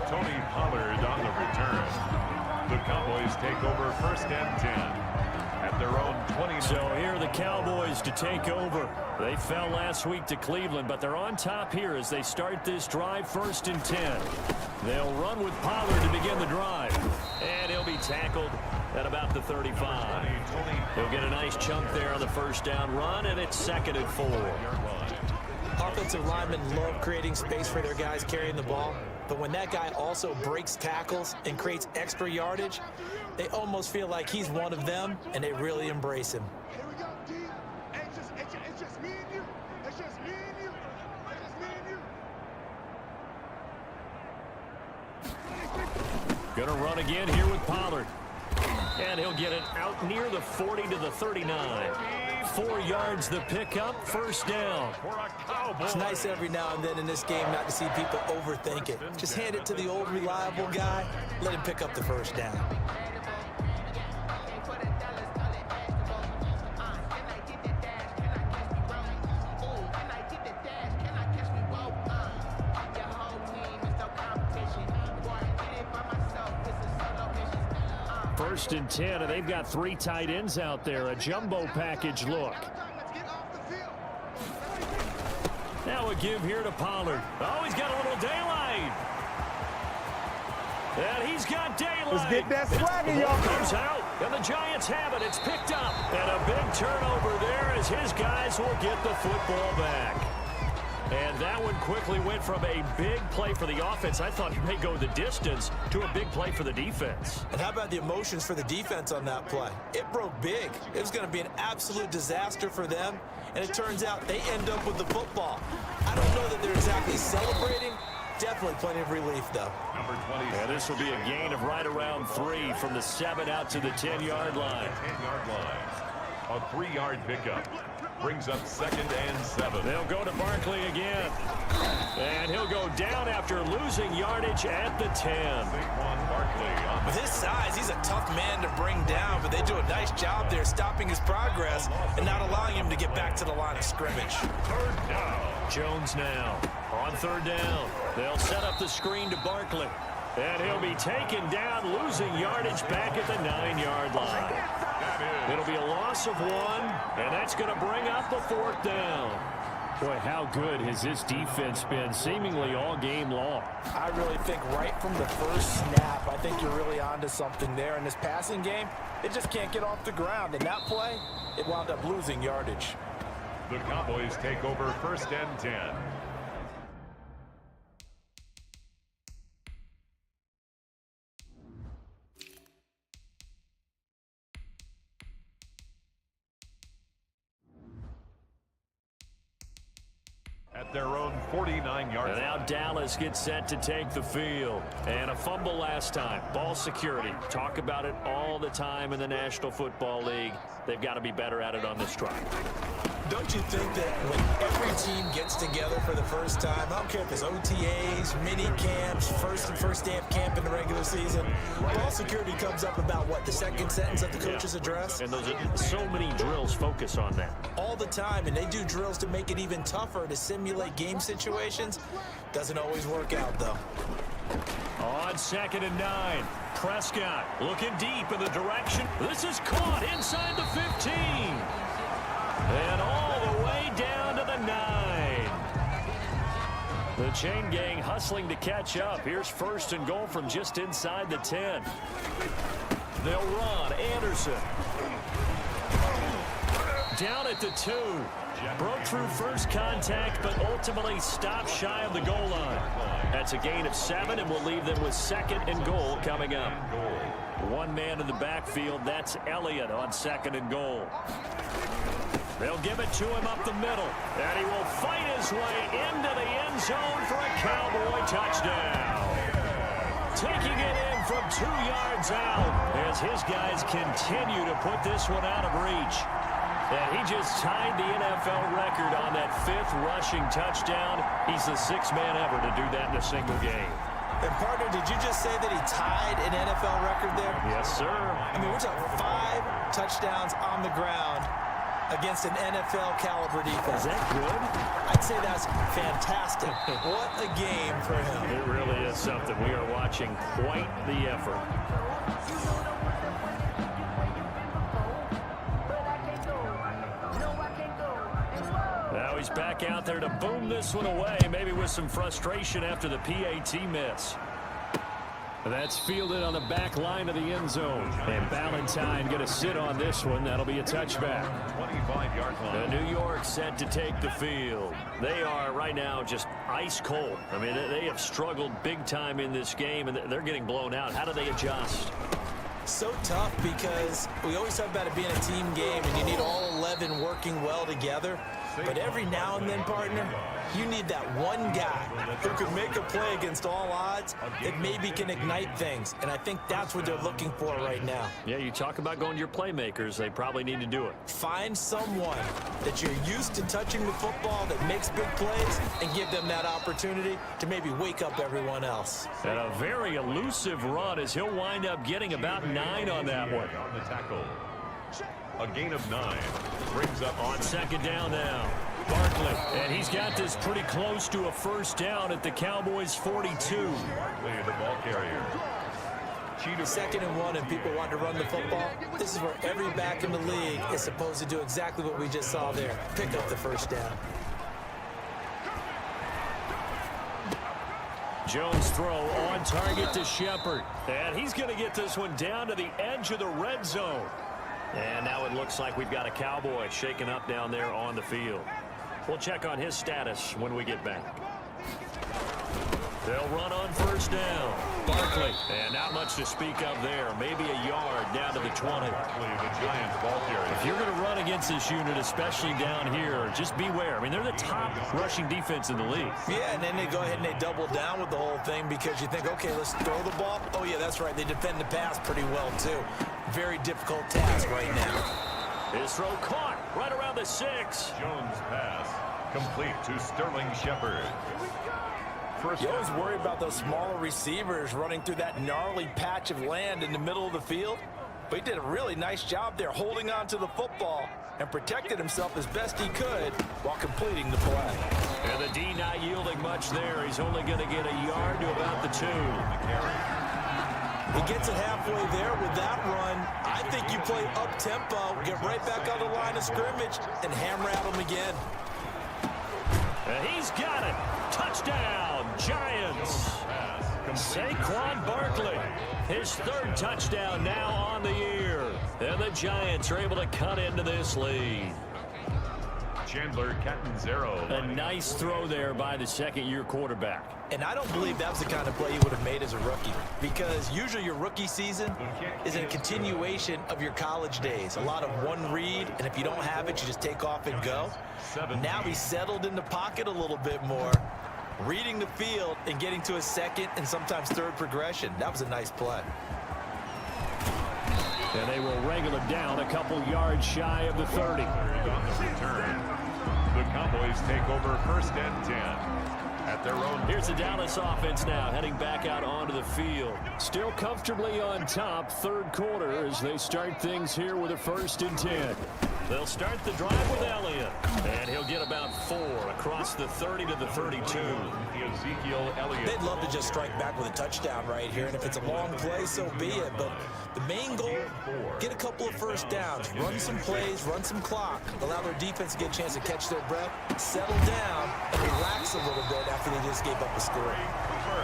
Tony Pollard on the return. The Cowboys take over 1st and 10 at their own 29. So here are the Cowboys to take over. They fell last week to Cleveland, but they're on top here as they start this drive 1st and 10. They'll run with Pollard to begin the drive. And he'll be tackled at about the 35. He'll get a nice chunk there on the first down run, and it's 2nd and 4. Offensive linemen love creating space for their guys carrying the ball, but when that guy also breaks tackles and creates extra yardage, they almost feel like he's one of them, and they really embrace him. Here we go, D. It's just me and you. It's just me and you. It's just me and you. Gonna run again here with Pollard. And he'll get it out near the 40 to the 39. 4 yards the pickup, first down. It's nice every now and then in this game not to see people overthink it. Just hand it to the old reliable guy, let him pick up the first down. First and 10, and they've got 3 tight ends out there. A jumbo package look. Now a give here to Pollard. Oh, he's got a little daylight. And he's got daylight. Let's get that swagger, The ball y'all. comes out, and the Giants have it. It's picked up. And a big turnover there as his guys will get the football back. And that one quickly went from a big play for the offense, I thought he may go the distance, to a big play for the defense. And how about the emotions for the defense on that play? It broke big. It was going to be an absolute disaster for them, and it turns out they end up with the football. I don't know that they're exactly celebrating. Definitely plenty of relief, though. Number 20. And this will be a gain of right around 3 from the 7 out to the 10-yard line. 10-yard line. A 3-yard pickup. Brings up 2nd and 7. They'll go to Barkley again. And he'll go down after losing yardage at the 10. With his size, he's a tough man to bring down, but they do a nice job there stopping his progress and not allowing him to get back to the line of scrimmage. 3rd down. Jones now on 3rd down. They'll set up the screen to Barkley. And he'll be taken down, losing yardage back at the 9-yard line. It'll be a loss of 1, and that's going to bring up the 4th down. Boy, how good has this defense been seemingly all game long? I really think right from the first snap, I think you're really onto something there in this passing game. It just can't get off the ground. In that play, it wound up losing yardage. The Cowboys take over 1st and 10. at their own 49-yard line. And now Dallas gets set to take the field. And a fumble last time. Ball security. Talk about it all the time in the National Football League. They've got to be better at it on this drive. Don't you think that when every team gets together for the first time, I don't care if it's OTAs, mini camps, first day of camp in the regular season, ball security comes up about what, the second sentence of the coach's address? And those are so many drills focus on that. All the time, and they do drills to make it even tougher to simulate game situations. Doesn't always work out, though. On 2nd and 9, Prescott looking deep in the direction. This is caught inside the 15. And all the way down to the 9. The chain gang hustling to catch up. Here's 1st and goal from just inside the 10. They'll run. Anderson. Down at the 2. Broke through first contact, but ultimately stopped shy of the goal line. That's a gain of 7, and we'll leave them with 2nd and goal coming up. One man in the backfield. That's Elliott on 2nd and goal. They'll give it to him up the middle, and he will fight his way into the end zone for a Cowboy touchdown. Taking it in from 2 yards out as his guys continue to put this one out of reach. And he just tied the NFL record on that 5th rushing touchdown. He's the 6th man ever to do that in a single game. And, partner, did you just say that he tied an NFL record there? Yes, sir. I mean, we're talking 5 touchdowns on the ground against an NFL-caliber defense. Is that good? I'd say that's fantastic. What a game for him. It really is something. We are watching quite the effort. Now he's back out there to boom this one away, maybe with some frustration after the PAT miss. That's fielded on the back line of the end zone. And Ballantyne going to sit on this one. That'll be a touchback. 25-yard line. New York set to take the field. They are right now just ice cold. I mean, they have struggled big time in this game, and they're getting blown out. How do they adjust? So tough because we always talk about it being a team game, and you need all 11 working well together. But every now and then, partner, you need that one guy who can make a play against all odds that maybe can ignite things. And I think that's what they're looking for right now. Yeah, you talk about going to your playmakers. They probably need to do it. Find someone that you're used to touching the football that makes big plays and give them that opportunity to maybe wake up everyone else. And a very elusive run as he'll wind up getting about 9 on that one. On the tackle. A gain of 9. Brings up on 2nd down now. Barkley, and he's got this pretty close to a 1st down at the Cowboys' 42. Barkley, the ball carrier. 2nd and 1, and people want to run the football. This is where every back in the league is supposed to do exactly what we just saw there. Pick up the 1st down. Jones throw on target to Shepard. And he's going to get this one down to the edge of the red zone. And now it looks like we've got a Cowboy shaken up down there on the field. We'll check on his status when we get back. They'll run on 1st down. Barkley, and not much to speak of there. Maybe a yard down to the 20. The Giants ball carrier. If you're going to run against this unit, especially down here, just beware. I mean, they're the top rushing defense in the league. Yeah, and then they go ahead and they double down with the whole thing because you think, okay, let's throw the ball. Oh, yeah, that's right. They defend the pass pretty well, too. Very difficult task right now. His throw caught right around the 6. Jones pass complete to Sterling Shepard. You always worry about those smaller receivers running through that gnarly patch of land in the middle of the field. But he did a really nice job there holding on to the football and protected himself as best he could while completing the play. And the D not yielding much there. He's only going to get a yard to about the 2. He gets it halfway there with that run. I think you play up-tempo, get right back on the line of scrimmage, and hammer at him again. And he's got it. Touchdown, Giants. Saquon Barkley, his 3rd touchdown now on the year. And the Giants are able to cut into this lead. Chandler Catanzaro. A nice throw there by the second-year quarterback. And I don't believe that was the kind of play you would have made as a rookie, because usually your rookie season is a continuation of your college days. A lot of one read, and if you don't have it, you just take off and go. Now he's settled in the pocket a little bit more, reading the field and getting to a second and sometimes third progression. That was a nice play. And they will wrangle him down a couple yards shy of the 30. On the return, the Cowboys take over 1st and 10 at their own. Here's the Dallas offense now heading back out onto the field. Still comfortably on top, third quarter, as they start things here with a 1st and 10. They'll start the drive with Elliott, and he'll get about 4 across the 30 to the 32. Ezekiel Elliott. They'd love to just strike back with a touchdown right here, and if it's a long play, so be it. But the main goal, get a couple of first downs, run some plays, run some clock, allow their defense to get a chance to catch their breath, settle down, and relax a little bit after they just gave up a score.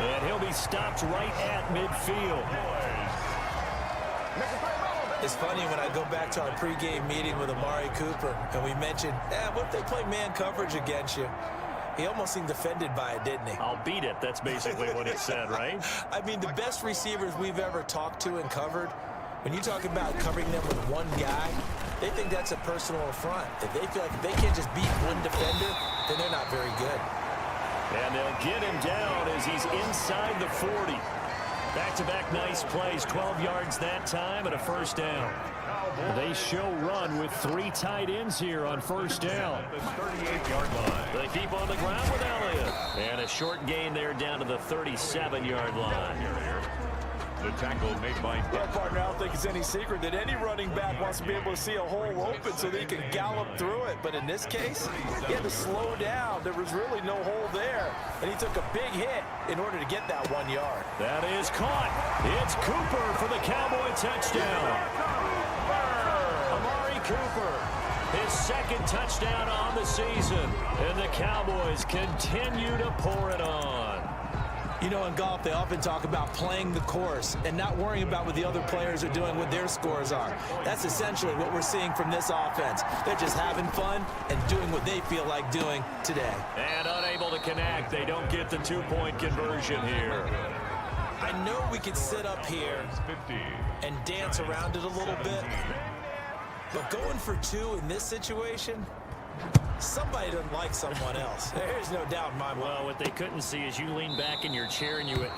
And he'll be stopped right at midfield. It's funny when I go back to our pregame meeting with Amari Cooper, and we mentioned, what if they play man coverage against you? He almost seemed offended by it, didn't he? I'll beat it. That's basically what he said, right? I mean, the best receivers we've ever talked to and covered, when you talk about covering them with one guy, they think that's a personal affront. If they feel like if they can't just beat one defender, then they're not very good. And they'll get him down as he's inside the 40. Back-to-back nice plays, 12 yards that time and a 1st down. They show run with 3 tight ends here on 1st down. The 38-yard line. They keep on the ground with Elliott. And a short gain there down to the 37-yard line. The tackle made by Well, partner, I don't think it's any secret that any running back wants to be able to see a hole open so that he can gallop through it. But in this case, he had to slow down. There was really no hole there. And he took a big hit in order to get that 1 yard. That is caught. It's Cooper for the Cowboy touchdown. Amari Cooper, his 2nd touchdown on the season. And the Cowboys continue to pour it on. You know, in golf, they often talk about playing the course and not worrying about what the other players are doing, what their scores are. That's essentially what we're seeing from this offense. They're just having fun and doing what they feel like doing today. And unable to connect. They don't get the 2-point conversion here. I know we could sit up here and dance around it a little bit, but going for 2 in this situation, somebody doesn't like someone else. There's no doubt in my mind. Well, what they couldn't see is you lean back in your chair and you went,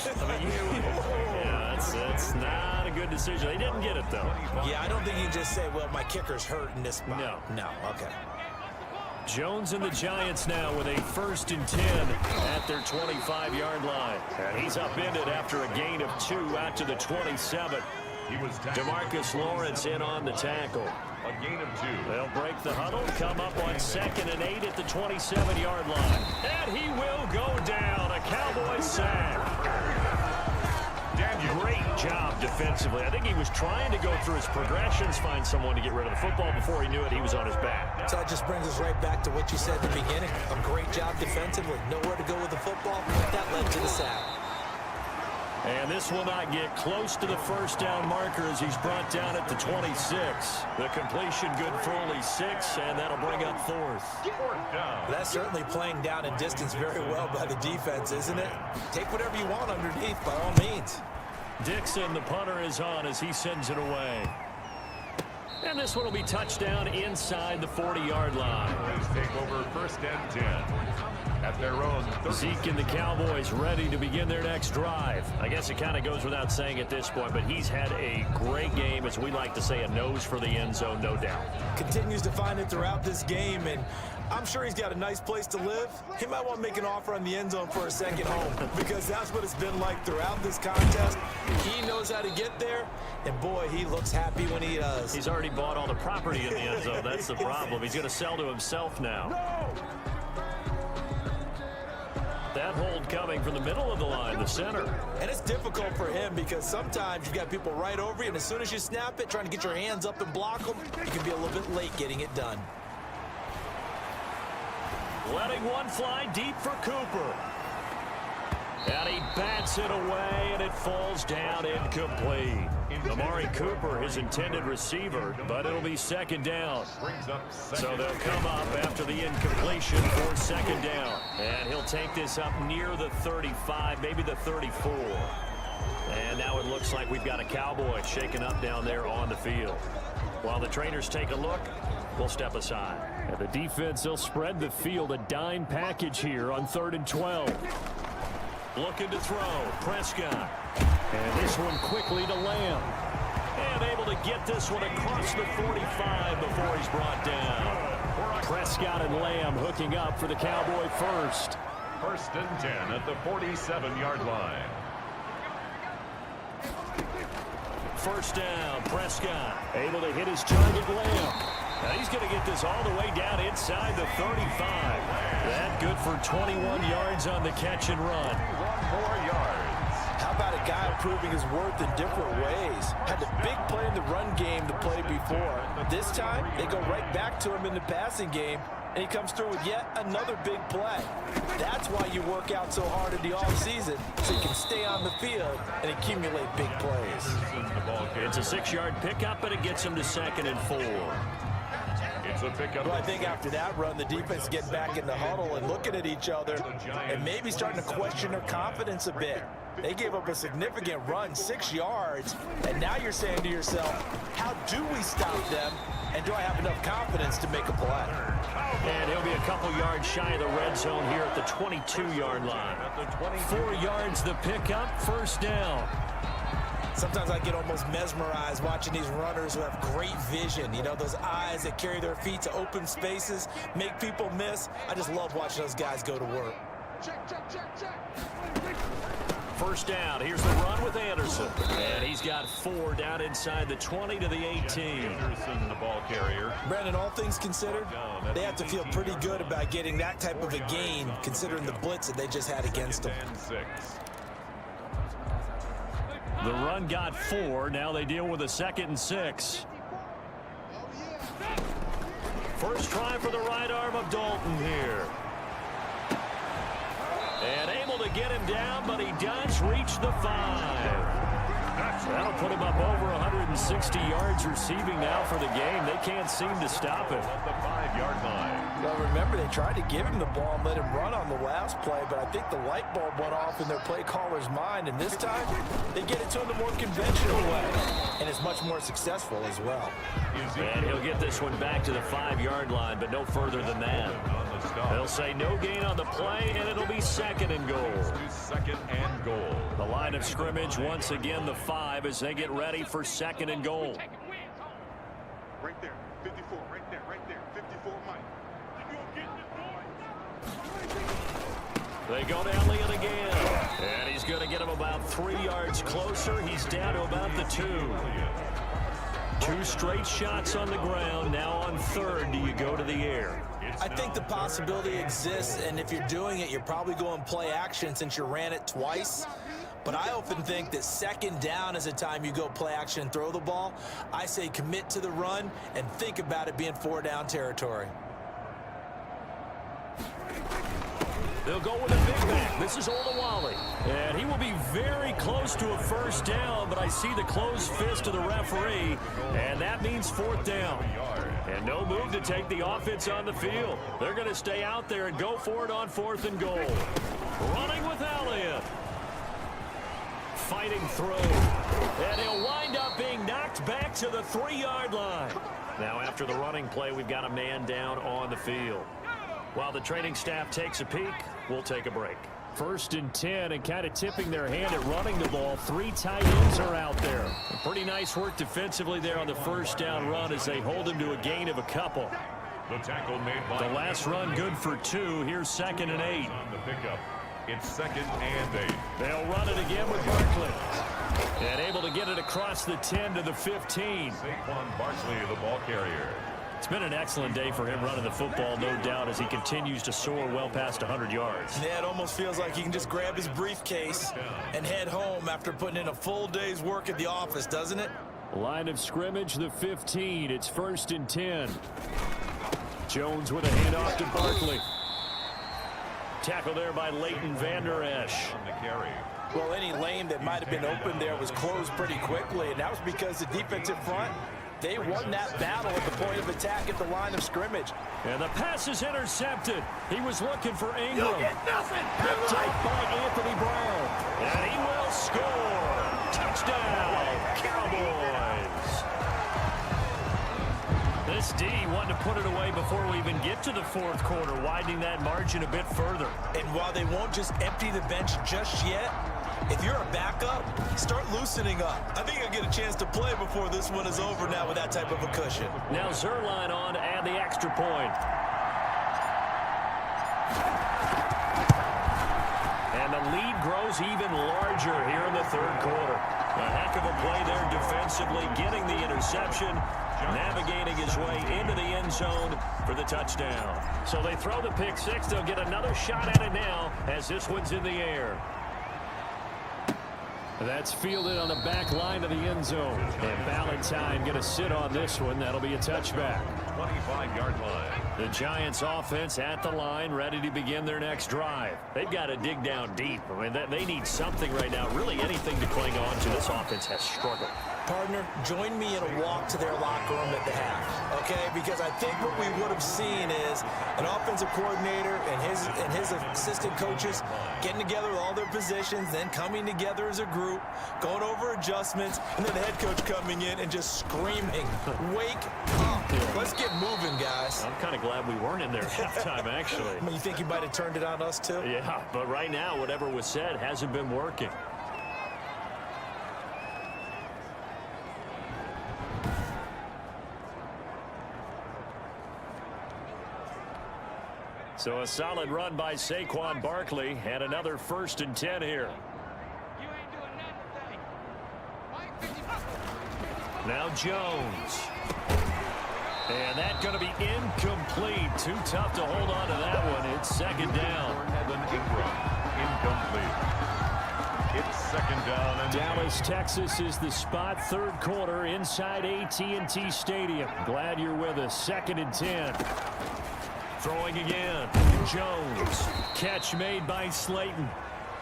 yeah, that's not a good decision. They didn't get it, though. Yeah, I don't think you can just say, well, my kicker's hurt in this spot. No. Okay. Jones and the Giants now with a 1st and 10 at their 25-yard line. And he's upended after a gain of 2 out to the 27. DeMarcus Lawrence in on the tackle. A gain of 2. They'll break the huddle, come up on 2nd and 8 at the 27-yard line. And he will go down. A Cowboys sack. Great job defensively. I think he was trying to go through his progressions, find someone to get rid of the football. Before he knew it, he was on his back. So that just brings us right back to what you said at the beginning. A great job defensively. Nowhere to go with the football. That led to the sack. And this will not get close to the 1st down marker as he's brought down at the 26. The completion good for only 6, and that'll bring up 4th. That's certainly playing down in distance very well by the defense, isn't it? Take whatever you want underneath, by all means. Dixon, the punter, is on as he sends it away. And this one will be touchdown inside the 40-yard line. Take over 1st and 10 at their own 30. Zeke and the Cowboys ready to begin their next drive. I guess it kind of goes without saying at this point, but he's had a great game, as we like to say, a nose for the end zone, no doubt. Continues to find it throughout this game, and I'm sure he's got a nice place to live. He might want to make an offer on the end zone for a second home, because that's what it's been like throughout this contest. He knows how to get there, and boy, he looks happy when he does. He's already bought all the property in the end zone. That's the problem. He's going to sell to himself now. No! That hold coming from the middle of the line, the center. And it's difficult for him because sometimes you've got people right over you, and as soon as you snap it, trying to get your hands up and block them, you can be a little bit late getting it done. Letting one fly deep for Cooper. And he bats it away, and it falls down incomplete. Amari Cooper, his intended receiver, but it'll be second down. So they'll come up after the incompletion for second down. And he'll take this up near the 35, maybe the 34. And now it looks like we've got a Cowboy shaken up down there on the field. While the trainers take a look, we'll step aside. And the defense, they'll spread the field, a dime package here on 3rd and 12. Looking to throw, Prescott. And this one quickly to Lamb. And able to get this one across the 45 before he's brought down. Prescott and Lamb hooking up for the Cowboy first. 1st and 10 at the 47-yard line. First down, Prescott. Able to hit his target, Lamb. Now he's going to get this all the way down inside the 35. That good for 21 yards on the catch and run. 1 more yards. How about a guy proving his worth in different ways? Had the big play in the run game to play before. This time, they go right back to him in the passing game, and he comes through with yet another big play. That's why you work out so hard in the offseason, so you can stay on the field and accumulate big plays. It's a 6-yard pickup, and it gets him to 2nd and 4. It's a pickup. Well, I think after that run, the defense get back in the huddle and looking at each other and maybe starting to question their confidence a bit. They gave up a significant run, 6 yards, and now you're saying to yourself, how do we stop them, and do I have enough confidence to make a play? And he'll be a couple yards shy of the red zone here at the 22-yard line. 4 yards the pickup, first down. Sometimes I get almost mesmerized watching these runners who have great vision. You know, those eyes that carry their feet to open spaces, make people miss. I just love watching those guys go to work. Check, check, check, check. First down. Here's the run with Anderson. And he's got 4 down inside the 20 to the 18. Anderson, the ball carrier. Brandon, all things considered, they have to feel pretty good about getting that type of a gain, considering the blitz that they just had against them. The run got 4. Now they deal with a 2nd and 6. First try for the right arm of Dalton here. And able to get him down, but he does reach the 5. That'll put him up over 160 yards receiving now for the game. They can't seem to stop him. At the 5-yard line. Well, remember, they tried to give him the ball and let him run on the last play, but I think the light bulb went off in their play caller's mind, and this time they get it to him the more conventional way, and it's much more successful as well. And he'll get this one back to the 5-yard line, but no further than that. They'll say no gain on the play, and it'll be 2nd and goal. 2nd and goal. The line of scrimmage, once again, the 5 as they get ready for 2nd and goal. Right there, 54, right there, 54, Mike. They go down Leon again. And he's going to get him about 3 yards closer. He's down to about the 2. 2 straight shots on the ground. Now on 3rd, do you go to the air? I think the possibility exists, and if you're doing it, you're probably going play action since you ran it twice. But I often think that 2nd down is a time you go play action and throw the ball. I say commit to the run and think about it being 4-down territory. They'll go with a big back. This is Olawale. And he will be very close to a first down, but I see the closed fist of the referee, and that means 4th down. And no move to take the offense on the field. They're going to stay out there and go for it on 4th and goal. Running with Elliott. Fighting through. And he'll wind up being knocked back to the 3-yard line. Now after the running play, we've got a man down on the field. While the training staff takes a peek, we'll take a break. 1st and 10, and kind of tipping their hand at running the ball. 3 tight ends are out there. Pretty nice work defensively there on the first down run as they hold him to a gain of a couple. The tackle made by the last run good for 2. Here's 2nd and 8. On the pickup. It's 2nd and 8. They'll run it again with Barkley. And able to get it across the 10 to the 15. Saquon Barkley, the ball carrier. It's been an excellent day for him running the football, no doubt, as he continues to soar well past 100 yards. Yeah, it almost feels like he can just grab his briefcase and head home after putting in a full day's work at the office, doesn't it? Line of scrimmage, the 15. It's 1st and 10. Jones with a handoff to Barkley. Tackle there by Leighton Vander Esch. On the carry. Well, any lane that might have been open there was closed pretty quickly, and that was because the defensive front, they won that battle at the point of attack at the line of scrimmage. And the pass is intercepted. He was looking for Ingram. Picked up by Anthony Brown. And he will score. Touchdown, Cowboys. This D wanted to put it away before we even get to the fourth quarter, widening that margin a bit further. And while they won't just empty the bench just yet, if you're a backup, start loosening up. I think you'll get a chance to play before this one is over now with that type of a cushion. Now Zerline on to add the extra point. And the lead grows even larger here in the third quarter. A heck of a play there defensively, getting the interception, navigating his way into the end zone for the touchdown. So they throw the pick six. They'll get another shot at it now as this one's in the air. That's fielded on the back line of the end zone. And Valentine going to sit on this one. That'll be a touchback. 25-yard line. The Giants offense at the line, ready to begin their next drive. They've got to dig down deep. I mean, they need something right now, really anything to cling on to. This offense has struggled. Partner, join me in a walk to their locker room at the half, okay? Because I think what we would have seen is an offensive coordinator and his assistant coaches getting together with all their positions, then coming together as a group, going over adjustments, and then the head coach coming in and just screaming, "Wake up! Let's get moving, guys." I'm kind of glad we weren't in there at halftime, actually. I mean, you think he might have turned it on us too? Yeah, but right now, whatever was said hasn't been working. So a solid run by Saquon Barkley and another 1st and 10 here. Now Jones. And that's going to be incomplete. Too tough to hold on to that one. It's second down. Incomplete. It's second down. And Dallas, Texas is the spot. Third quarter inside AT&T Stadium. Glad you're with us. 2nd and 10. Throwing again. Jones. Catch made by Slayton.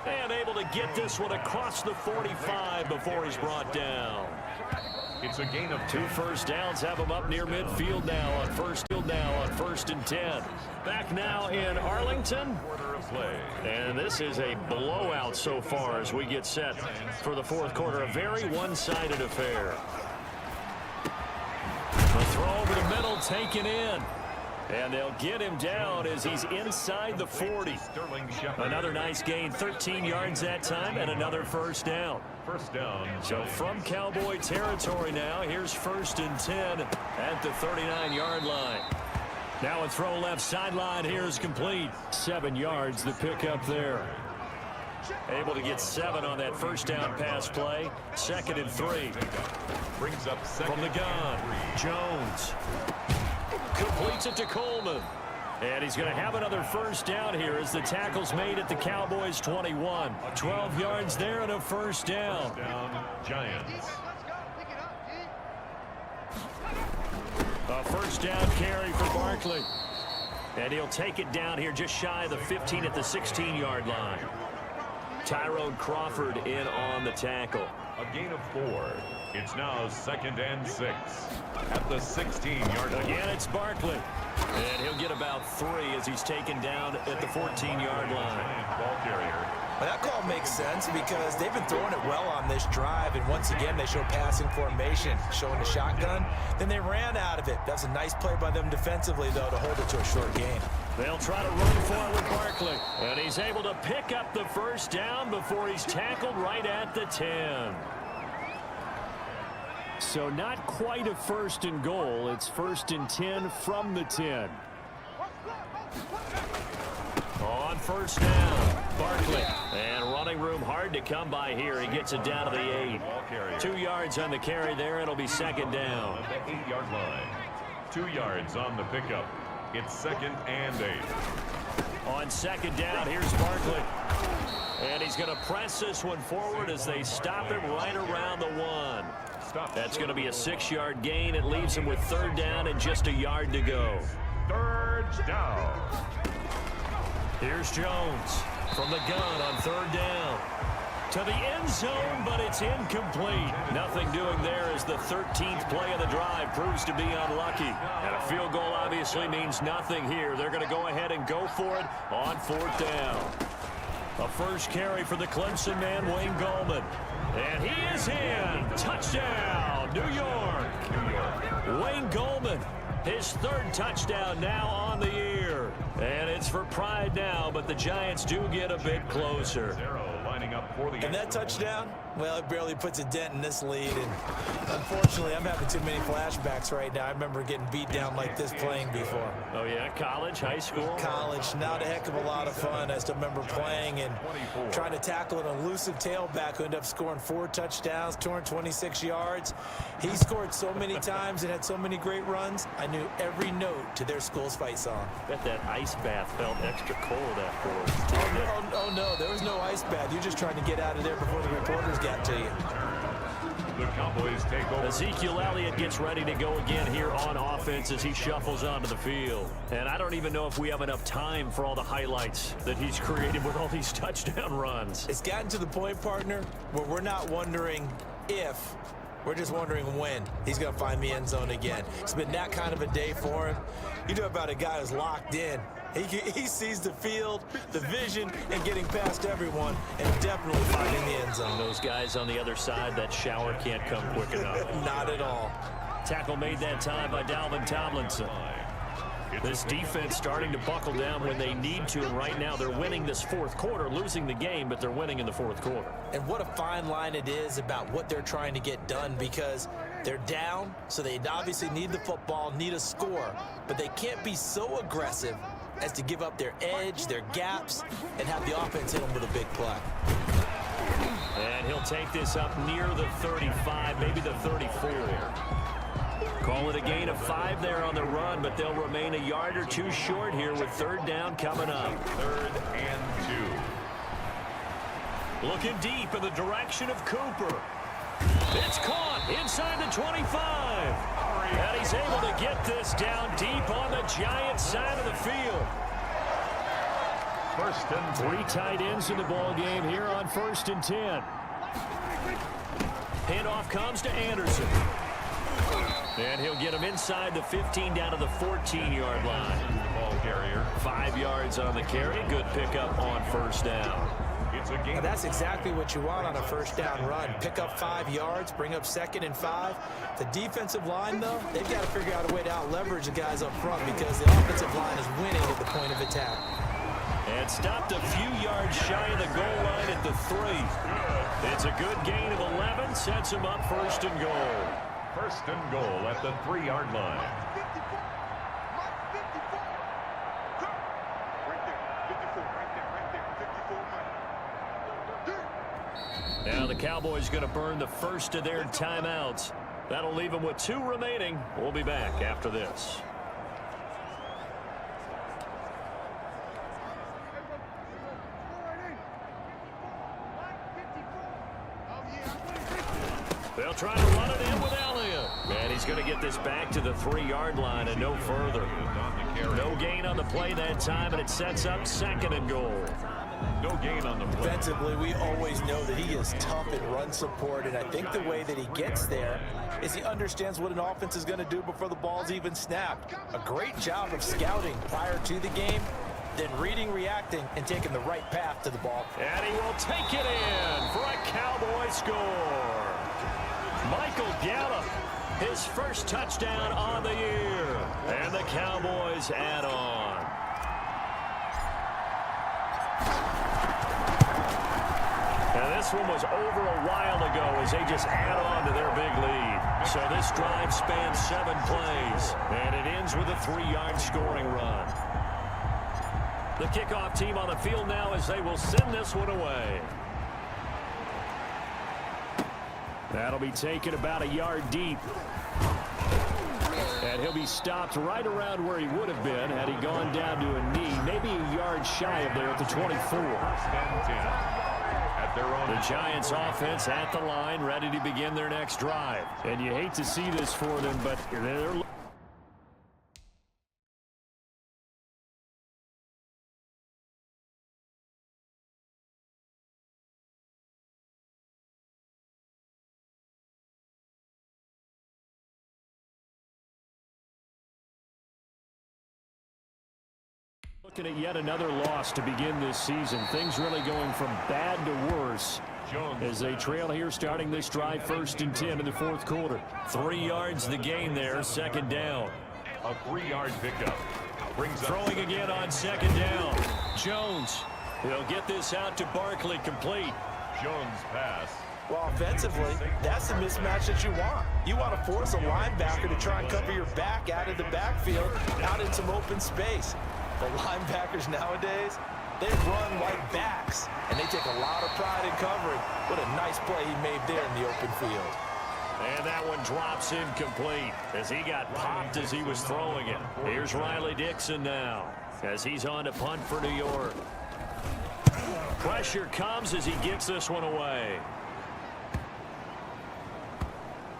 And able to get this one across the 45 before he's brought down. it's a gain of 2 first downs have him up near midfield now on 1st and 10. Back now in Arlington. Quarter of play. And this is a blowout so far as we get set for the fourth quarter. A very one-sided affair. The throw over the middle taken in. And they'll get him down as he's inside the 40. Another nice gain, 13 yards that time, and another first down. First down. So from Cowboy territory now, here's 1st and 10 at the 39-yard line. Now a throw left sideline here is complete. 7 yards, the pickup there. Able to get 7 on that first down pass play. 2nd and 3. Brings up second. From the gun, Jones. Completes it to Coleman. And he's going to have another first down here as the tackle's made at the Cowboys 21. 12 yards there and a first down. First down, Giants. A first down carry for Barkley. And he'll take it down here just shy of the 15 at the 16-yard line. Tyrone Crawford in on the tackle. A gain of 4. It's now 2nd and 6 at the 16-yard line. Again, it's Barkley. And he'll get about 3 as he's taken down at the 14-yard line. Ball carrier. Well, that call makes sense because they've been throwing it well on this drive, and once again they show passing formation, showing the shotgun. Then they ran out of it. That was a nice play by them defensively, though, to hold it to a short gain. They'll try to run for it with Barkley. And he's able to pick up the first down before he's tackled right at the 10. So not quite a 1st and goal. It's 1st and 10 from the 10. On first down, Barkley. And running room hard to come by here. He gets it down to the 8. 2 yards on the carry there. It'll be 2nd down. On the 8-yard line. 2 yards on the pickup. It's 2nd and 8. On 2nd down, here's Barkley. And he's going to press this one forward as they stop him right around the 1. That's going to be a 6-yard gain. It leaves him with 3rd down and just a yard to go. 3rd down. Here's Jones from the gun on third down. To the end zone, but it's incomplete. Nothing doing there as the 13th play of the drive proves to be unlucky. And a field goal obviously means nothing here. They're going to go ahead and go for it on fourth down. A first carry for the Clemson man, Wayne Gallman. And he is in. Touchdown, New York. Wayne Gallman, his third touchdown now on the year. And it's for pride now, but the Giants do get a bit closer. And that touchdown, well, it barely puts a dent in this lead. And unfortunately, I'm having too many flashbacks right now. I remember getting beat down like this playing before. Oh, yeah? College, high school? College. Not a heck of a lot of fun. I still remember playing and trying to tackle an elusive tailback who ended up scoring 4 touchdowns, 226 yards. He scored so many times and had so many great runs, I knew every note to their school's fight song. Bet that ice bath felt extra cold afterwards. Oh, no, there was no ice bath. You're just trying to get out of there before the reporters got to you. The Cowboys take over. Ezekiel Elliott gets ready to go again here on offense as he shuffles onto the field. And I don't even know if we have enough time for all the highlights that he's created with all these touchdown runs. It's gotten to the point, partner, where we're not wondering if, we're just wondering when he's going to find the end zone again. It's been that kind of a day for him. You know about a guy who's locked in. He sees the field, the vision, and getting past everyone, and definitely finding the end zone. Those guys on the other side, that shower can't come quick enough. Not at all. Tackle made that time by Dalvin Tomlinson. This defense starting to buckle down when they need to, and right now they're winning this fourth quarter, losing the game, but they're winning in the fourth quarter. And what a fine line it is about what they're trying to get done, because they're down, so they obviously need the football, need a score, but they can't be so aggressive as to give up their edge, their gaps, and have the offense hit them with a big play. And he'll take this up near the 35, maybe the 34. Call it a gain of 5 there on the run, but they'll remain a yard or two short here with third down coming up. 3rd and 2. Looking deep in the direction of Cooper. It's caught inside the 25. And he's able to get this down deep on the Giants side of the field. 1st and 3 tight ends in the ball game here on 1st and 10. Handoff comes to Anderson. And he'll get him inside the 15 down to the 14-yard line. ball carrier. 5 yards on the carry. Good pickup on first down. It's a game. And that's exactly what you want on a first down run. Pick up 5 yards, bring up 2nd and 5. The defensive line, though, they've got to figure out a way to out-leverage the guys up front because the offensive line is winning at the point of attack. And stopped a few yards shy of the goal line at the 3. It's a good gain of 11, sets him up 1st and goal. 1st and goal at the 3-yard line. Now the Cowboys going to burn the first of their timeouts. That'll leave them with 2 remaining. We'll be back after this. They'll try to run it in with Elliott. And he's going to get this back to the 3-yard line and no further. No gain on the play that time, and it sets up 2nd and goal. No gain on the play. Defensively, we always know that he is tough in run support, and I think the way that he gets there is he understands what an offense is going to do before the ball's even snapped. A great job of scouting prior to the game, then reading, reacting, and taking the right path to the ball. And he will take it in for a Cowboy score. Michael Gallup, his first touchdown on the year. And the Cowboys add on. And this one was over a while ago as they just add on to their big lead. So this drive spans 7 plays, and it ends with a 3-yard scoring run. The kickoff team on the field now as they will send this one away. That'll be taken about a yard deep. And he'll be stopped right around where he would have been had he gone down to a knee, maybe a yard shy of there at the 24. 1st and 10 at their own. The Giants offense at the line, ready to begin their next drive. And you hate to see this for them, but they're Looking at yet another loss to begin this season. Things really going from bad to worse as they trail here starting this drive 1st and 10 in the 4th quarter. 3 yards the gain there, 2nd down. A 3-yard pickup. Throwing again on 2nd down. Jones. He'll get this out to Barkley, complete. Jones pass. Well, offensively, that's the mismatch that you want. You want to force a linebacker to try and cover your back out of the backfield, out in some open space. The linebackers nowadays, they run like backs, and they take a lot of pride in covering. What a nice play he made there in the open field. And that one drops incomplete as he got popped as he was throwing it. Here's Riley Dixon now as he's on to punt for New York. Pressure comes as he gets this one away.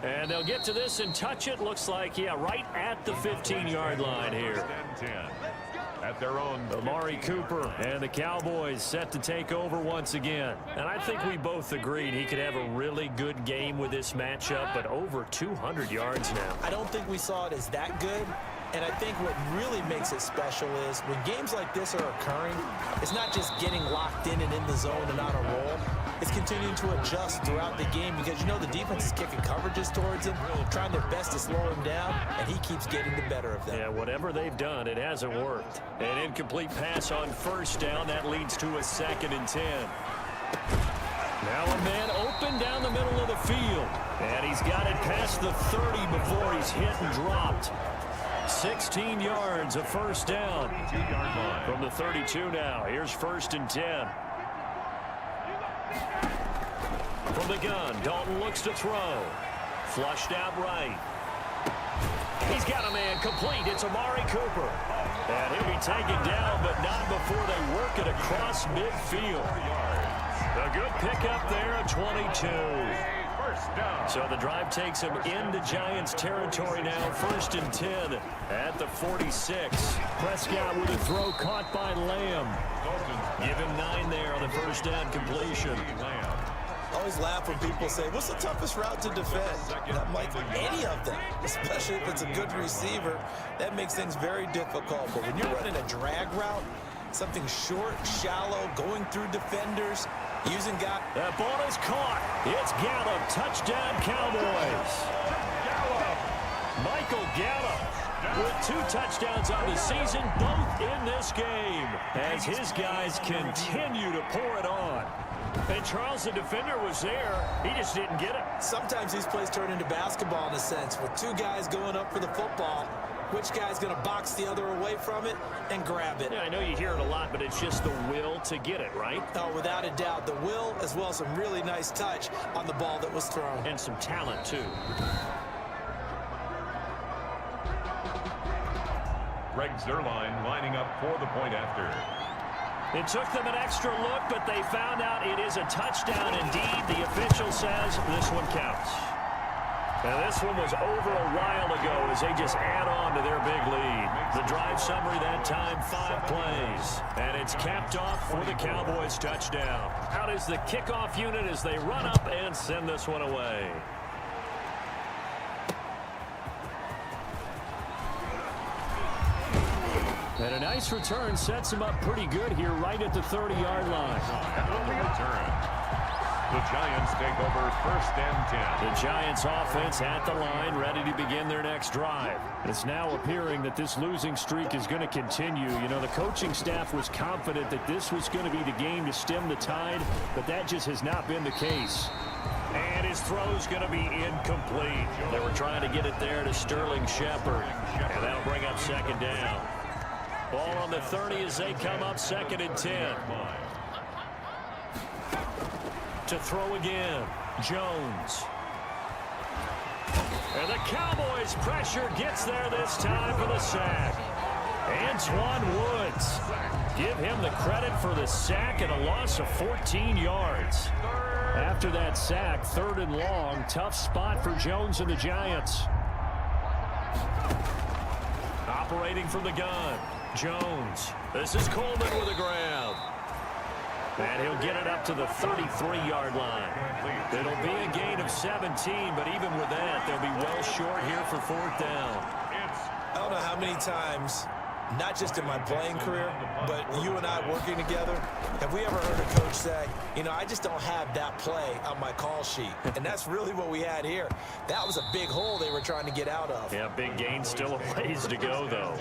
And they'll get to this and touch it. Looks like, yeah, right at the 15-yard line here. At their own. Amari Cooper and the Cowboys set to take over once again. And I think we both agreed he could have a really good game with this matchup, but over 200 yards now. I don't think we saw it as that good. And I think what really makes it special is when games like this are occurring, it's not just getting locked in and in the zone and on a roll. It's continuing to adjust throughout the game because, you know, the defense is kicking coverages towards him, trying their best to slow him down, and he keeps getting the better of them. Yeah, whatever they've done, it hasn't worked. An incomplete pass on 1st down. That leads to a 2nd and 10. Now a man open down the middle of the field. And he's got it past the 30 before he's hit and dropped. 16 yards, a 1st down. From the 32 now. Here's 1st and 10. From the gun, Dalton looks to throw. Flushed out right. He's got a man complete. It's Amari Cooper. And he'll be taken down, but not before they work it across midfield. A good pickup there at 22. So the drive takes him into Giants territory now. 1st and 10 at the 46. Prescott with a throw caught by Lamb. Give him 9 there on the 1st down completion. I always laugh when people say, what's the toughest route to defend? And I'm like, any of them, especially if it's a good receiver. That makes things very difficult. But when you're running a drag route, something short, shallow, going through defenders, using guys. That ball is caught. It's Gallup. Touchdown, Cowboys. Michael Gallup with 2 touchdowns on the season, both in this game, as his guys continue to pour it on. And Charles, the defender, was there. He just didn't get it. Sometimes these plays turn into basketball in a sense, with 2 guys going up for the football. Which guy's going to box the other away from it and grab it? Yeah, I know you hear it a lot, but it's just the will to get it, right? Oh, without a doubt. The will, as well as some really nice touch on the ball that was thrown. And some talent, too. Greg Zuerlein lining up for the point after. It took them an extra look, but they found out it is a touchdown indeed. The official says this one counts. Now this one was over a while ago as they just add on to their big lead. The drive summary that time, 5 plays. And it's capped off for the Cowboys touchdown. Out is the kickoff unit as they run up and send this one away. And a nice return sets him up pretty good here right at the 30-yard line. On the return. The Giants take over 1st and 10. The Giants offense at the line, ready to begin their next drive. It's now appearing that this losing streak is going to continue. You know, the coaching staff was confident that this was going to be the game to stem the tide, but that just has not been the case. And his throw's going to be incomplete. They were trying to get it there to Sterling Shepard, and that'll bring up 2nd down. Ball on the 30 as they come up 2nd and 10. To throw again, Jones. And the Cowboys pressure gets there this time for the sack. Antoine Woods. Give him the credit for the sack and a loss of 14 yards. After that sack, 3rd and long, tough spot for Jones and the Giants. Operating from the gun, Jones. This is Coleman with a grab. And he'll get it up to the 33-yard line. It'll be a gain of 17, but even with that, they'll be well short here for 4th down. I don't know how many times not just in my playing career, but you and I working together, have we ever heard a coach say, you know, I just don't have that play on my call sheet? And that's really what we had here. That was a big hole they were trying to get out of. Yeah, big gain, still a ways to go, though.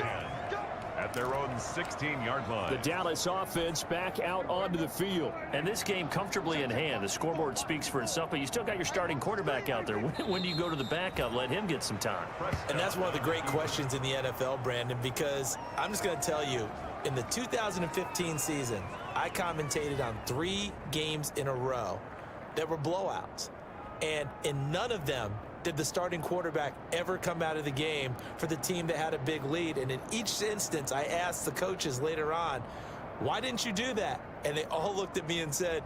At their own 16-yard line. The Dallas offense back out onto the field. And this game comfortably in hand. The scoreboard speaks for itself, but you still got your starting quarterback out there. When do you go to the backup? Let him get some time. And that's one of the great questions in the NFL, Brandon, because I'm just going to tell you, in the 2015 season, I commentated on 3 games in a row that were blowouts. And in none of them did the starting quarterback ever come out of the game for the team that had a big lead. And in each instance, I asked the coaches later on, why didn't you do that? And they all looked at me and said,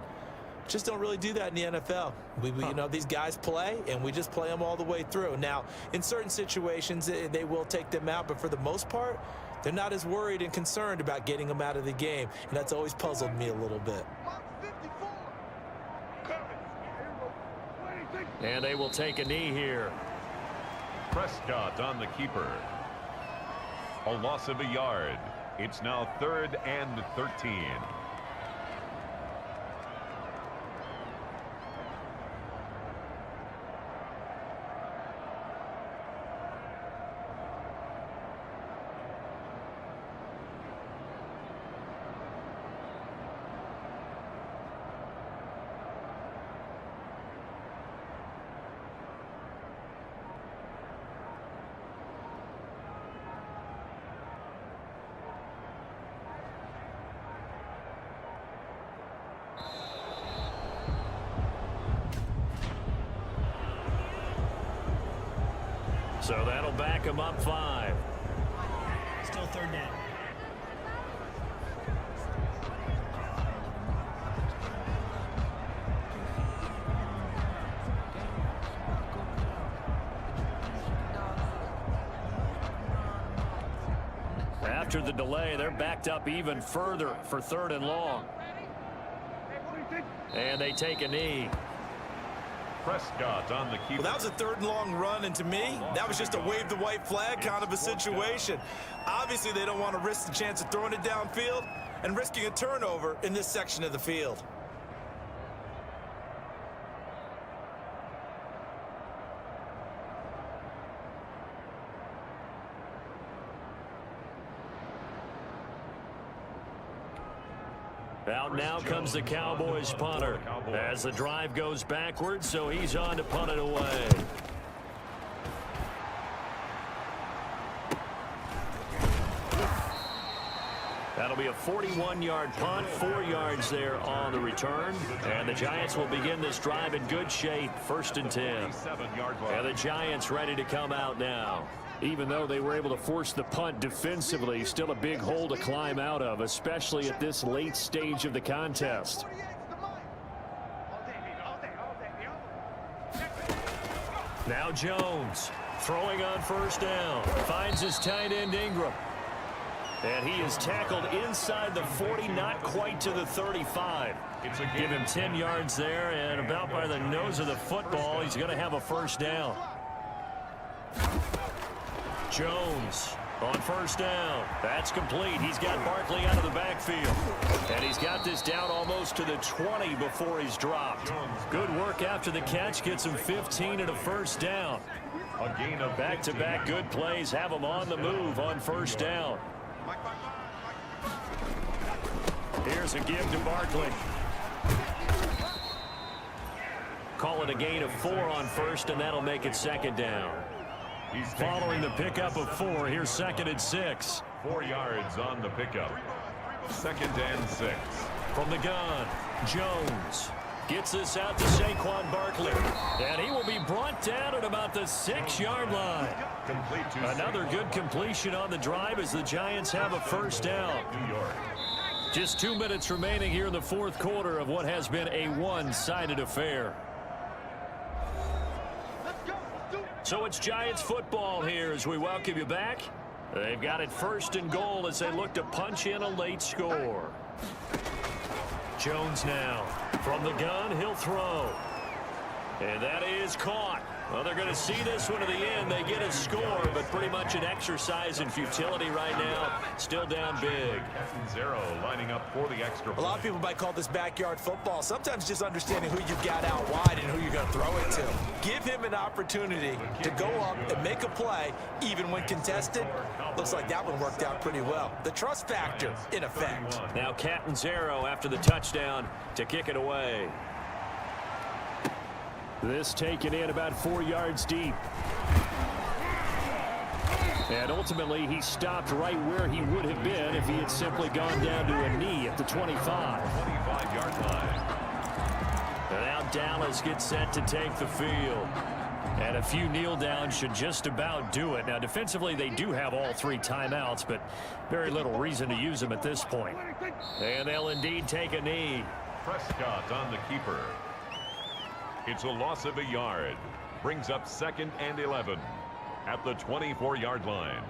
just don't really do that in the NFL. You know, these guys play, and we just play them all the way through. Now, in certain situations, they will take them out, but for the most part, they're not as worried and concerned about getting them out of the game. And that's always puzzled me a little bit. And they will take a knee here. Prescott on the keeper. A loss of a yard. It's now 3rd and 13. So that'll back him up 5. Still 3rd down. After the delay, they're backed up even further for 3rd and long. And they take a knee. Prescott on the keeper. Well, that was a 3rd and long run, and to me, that was just a wave the white flag kind of a situation. Obviously, they don't want to risk the chance of throwing it downfield and risking a turnover in this section of the field. Out now comes the Cowboys punter as the drive goes backwards, so he's on to punt it away. That'll be a 41-yard punt, 4 yards there on the return. And the Giants will begin this drive in good shape, 1st and 10. And the Giants ready to come out now. Even though they were able to force the punt defensively, still a big hole to climb out of, especially at this late stage of the contest. Now Jones throwing on 1st down. Finds his tight end Ingram. And he is tackled inside the 40, not quite to the 35. Give him 10 yards there, and about by the nose of the football, he's going to have a 1st down. Jones on 1st down. That's complete. He's got Barkley out of the backfield. And he's got this down almost to the 20 before he's dropped. Good work after the catch. Gets him 15 and a 1st down. A gain of back-to-back good plays have him on the move on 1st down. Here's a give to Barkley. Call it a gain of 4 on 1st, and that'll make it 2nd down. Following the pickup of 4, here's 2nd and 6. 4 yards on the pickup. 2nd and 6. From the gun, Jones gets this out to Saquon Barkley. And he will be brought down at about the 6-yard line. Another good completion on the drive as the Giants have a 1st down. New York. Just 2 minutes remaining here in the 4th quarter of what has been a one-sided affair. So it's Giants football here as we welcome you back. They've got it 1st and goal as they look to punch in a late score. Jones now from the gun, he'll throw. And that is caught. Well, they're going to see this one to the end. They get a score, but pretty much an exercise in futility right now. Still down big. Catanzaro lining up for the extra A lot of people might call this backyard football. Sometimes just understanding who you've got out wide and who you're going to throw it to. Give him an opportunity to go up and make a play, even when contested. Looks like that one worked out pretty well. The trust factor in effect. Now Catanzaro after the touchdown to kick it away. This taken in about 4 yards deep. And ultimately, he stopped right where he would have been if he had simply gone down to a knee at the 25. 25-yard line. And now Dallas gets set to take the field. And a few kneel downs should just about do it. Now, defensively, they do have all 3 timeouts, but very little reason to use them at this point. And they'll indeed take a knee. Prescott on the keeper. It's a loss of a yard. Brings up 2nd and 11 at the 24-yard line.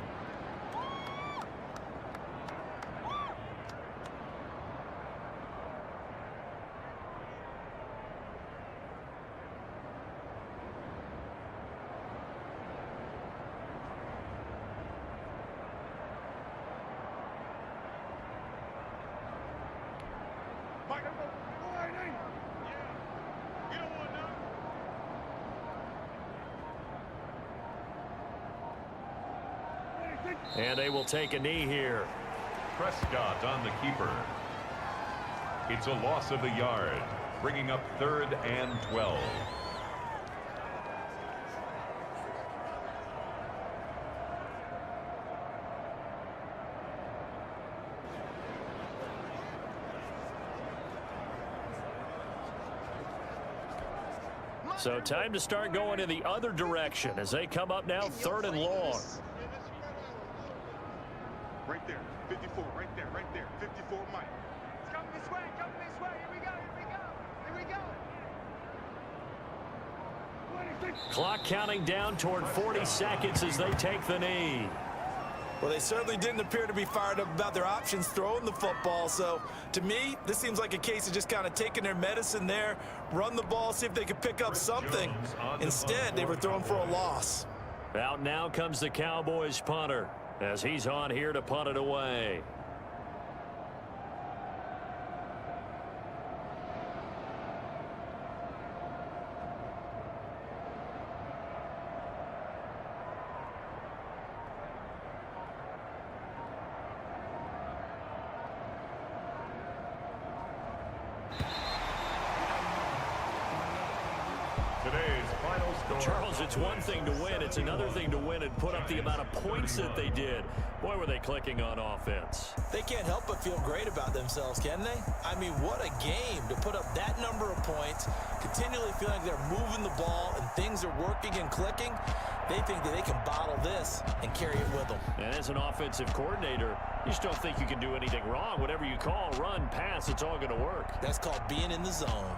And they will take a knee here. Prescott on the keeper. It's a loss of a yard, bringing up 3rd and 12. So time to start going in the other direction as they come up now 3rd and long. Right there, 54, right there, 54, Mike. It's coming this way, here we go, here we go. Clock counting down toward 40 seconds as they take the knee. Well, they certainly didn't appear to be fired up about their options throwing the football. So, to me, this seems like a case of just kind of taking their medicine there, run the ball, see if they could pick up something. Instead, they were throwing for a loss. Out now comes the Cowboys punter as he's on here to punt it away. Today's final score. Charles, it's one thing to win. It's another thing to win and put up the amount of points that they did. Boy, were they clicking on offense. They can't help but feel great about themselves, can they? I mean, what a game to put up that number of points, continually feeling like they're moving the ball and things are working and clicking. They think that they can bottle this and carry it with them. And as an offensive coordinator, you just don't think you can do anything wrong. Whatever you call, run, pass, it's all going to work. That's called being in the zone.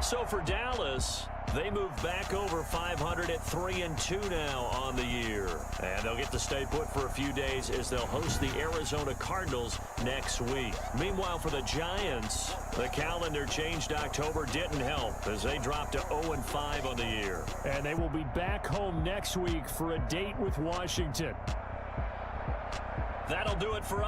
So for Dallas, they move back over 500 at 3-2 now on the year. And they'll get to stay put for a few days as they'll host the Arizona Cardinals next week. Meanwhile, for the Giants, the calendar changed October didn't help as they dropped to 0-5 on the year. And they will be back home next week for a date with Washington. That'll do it for us.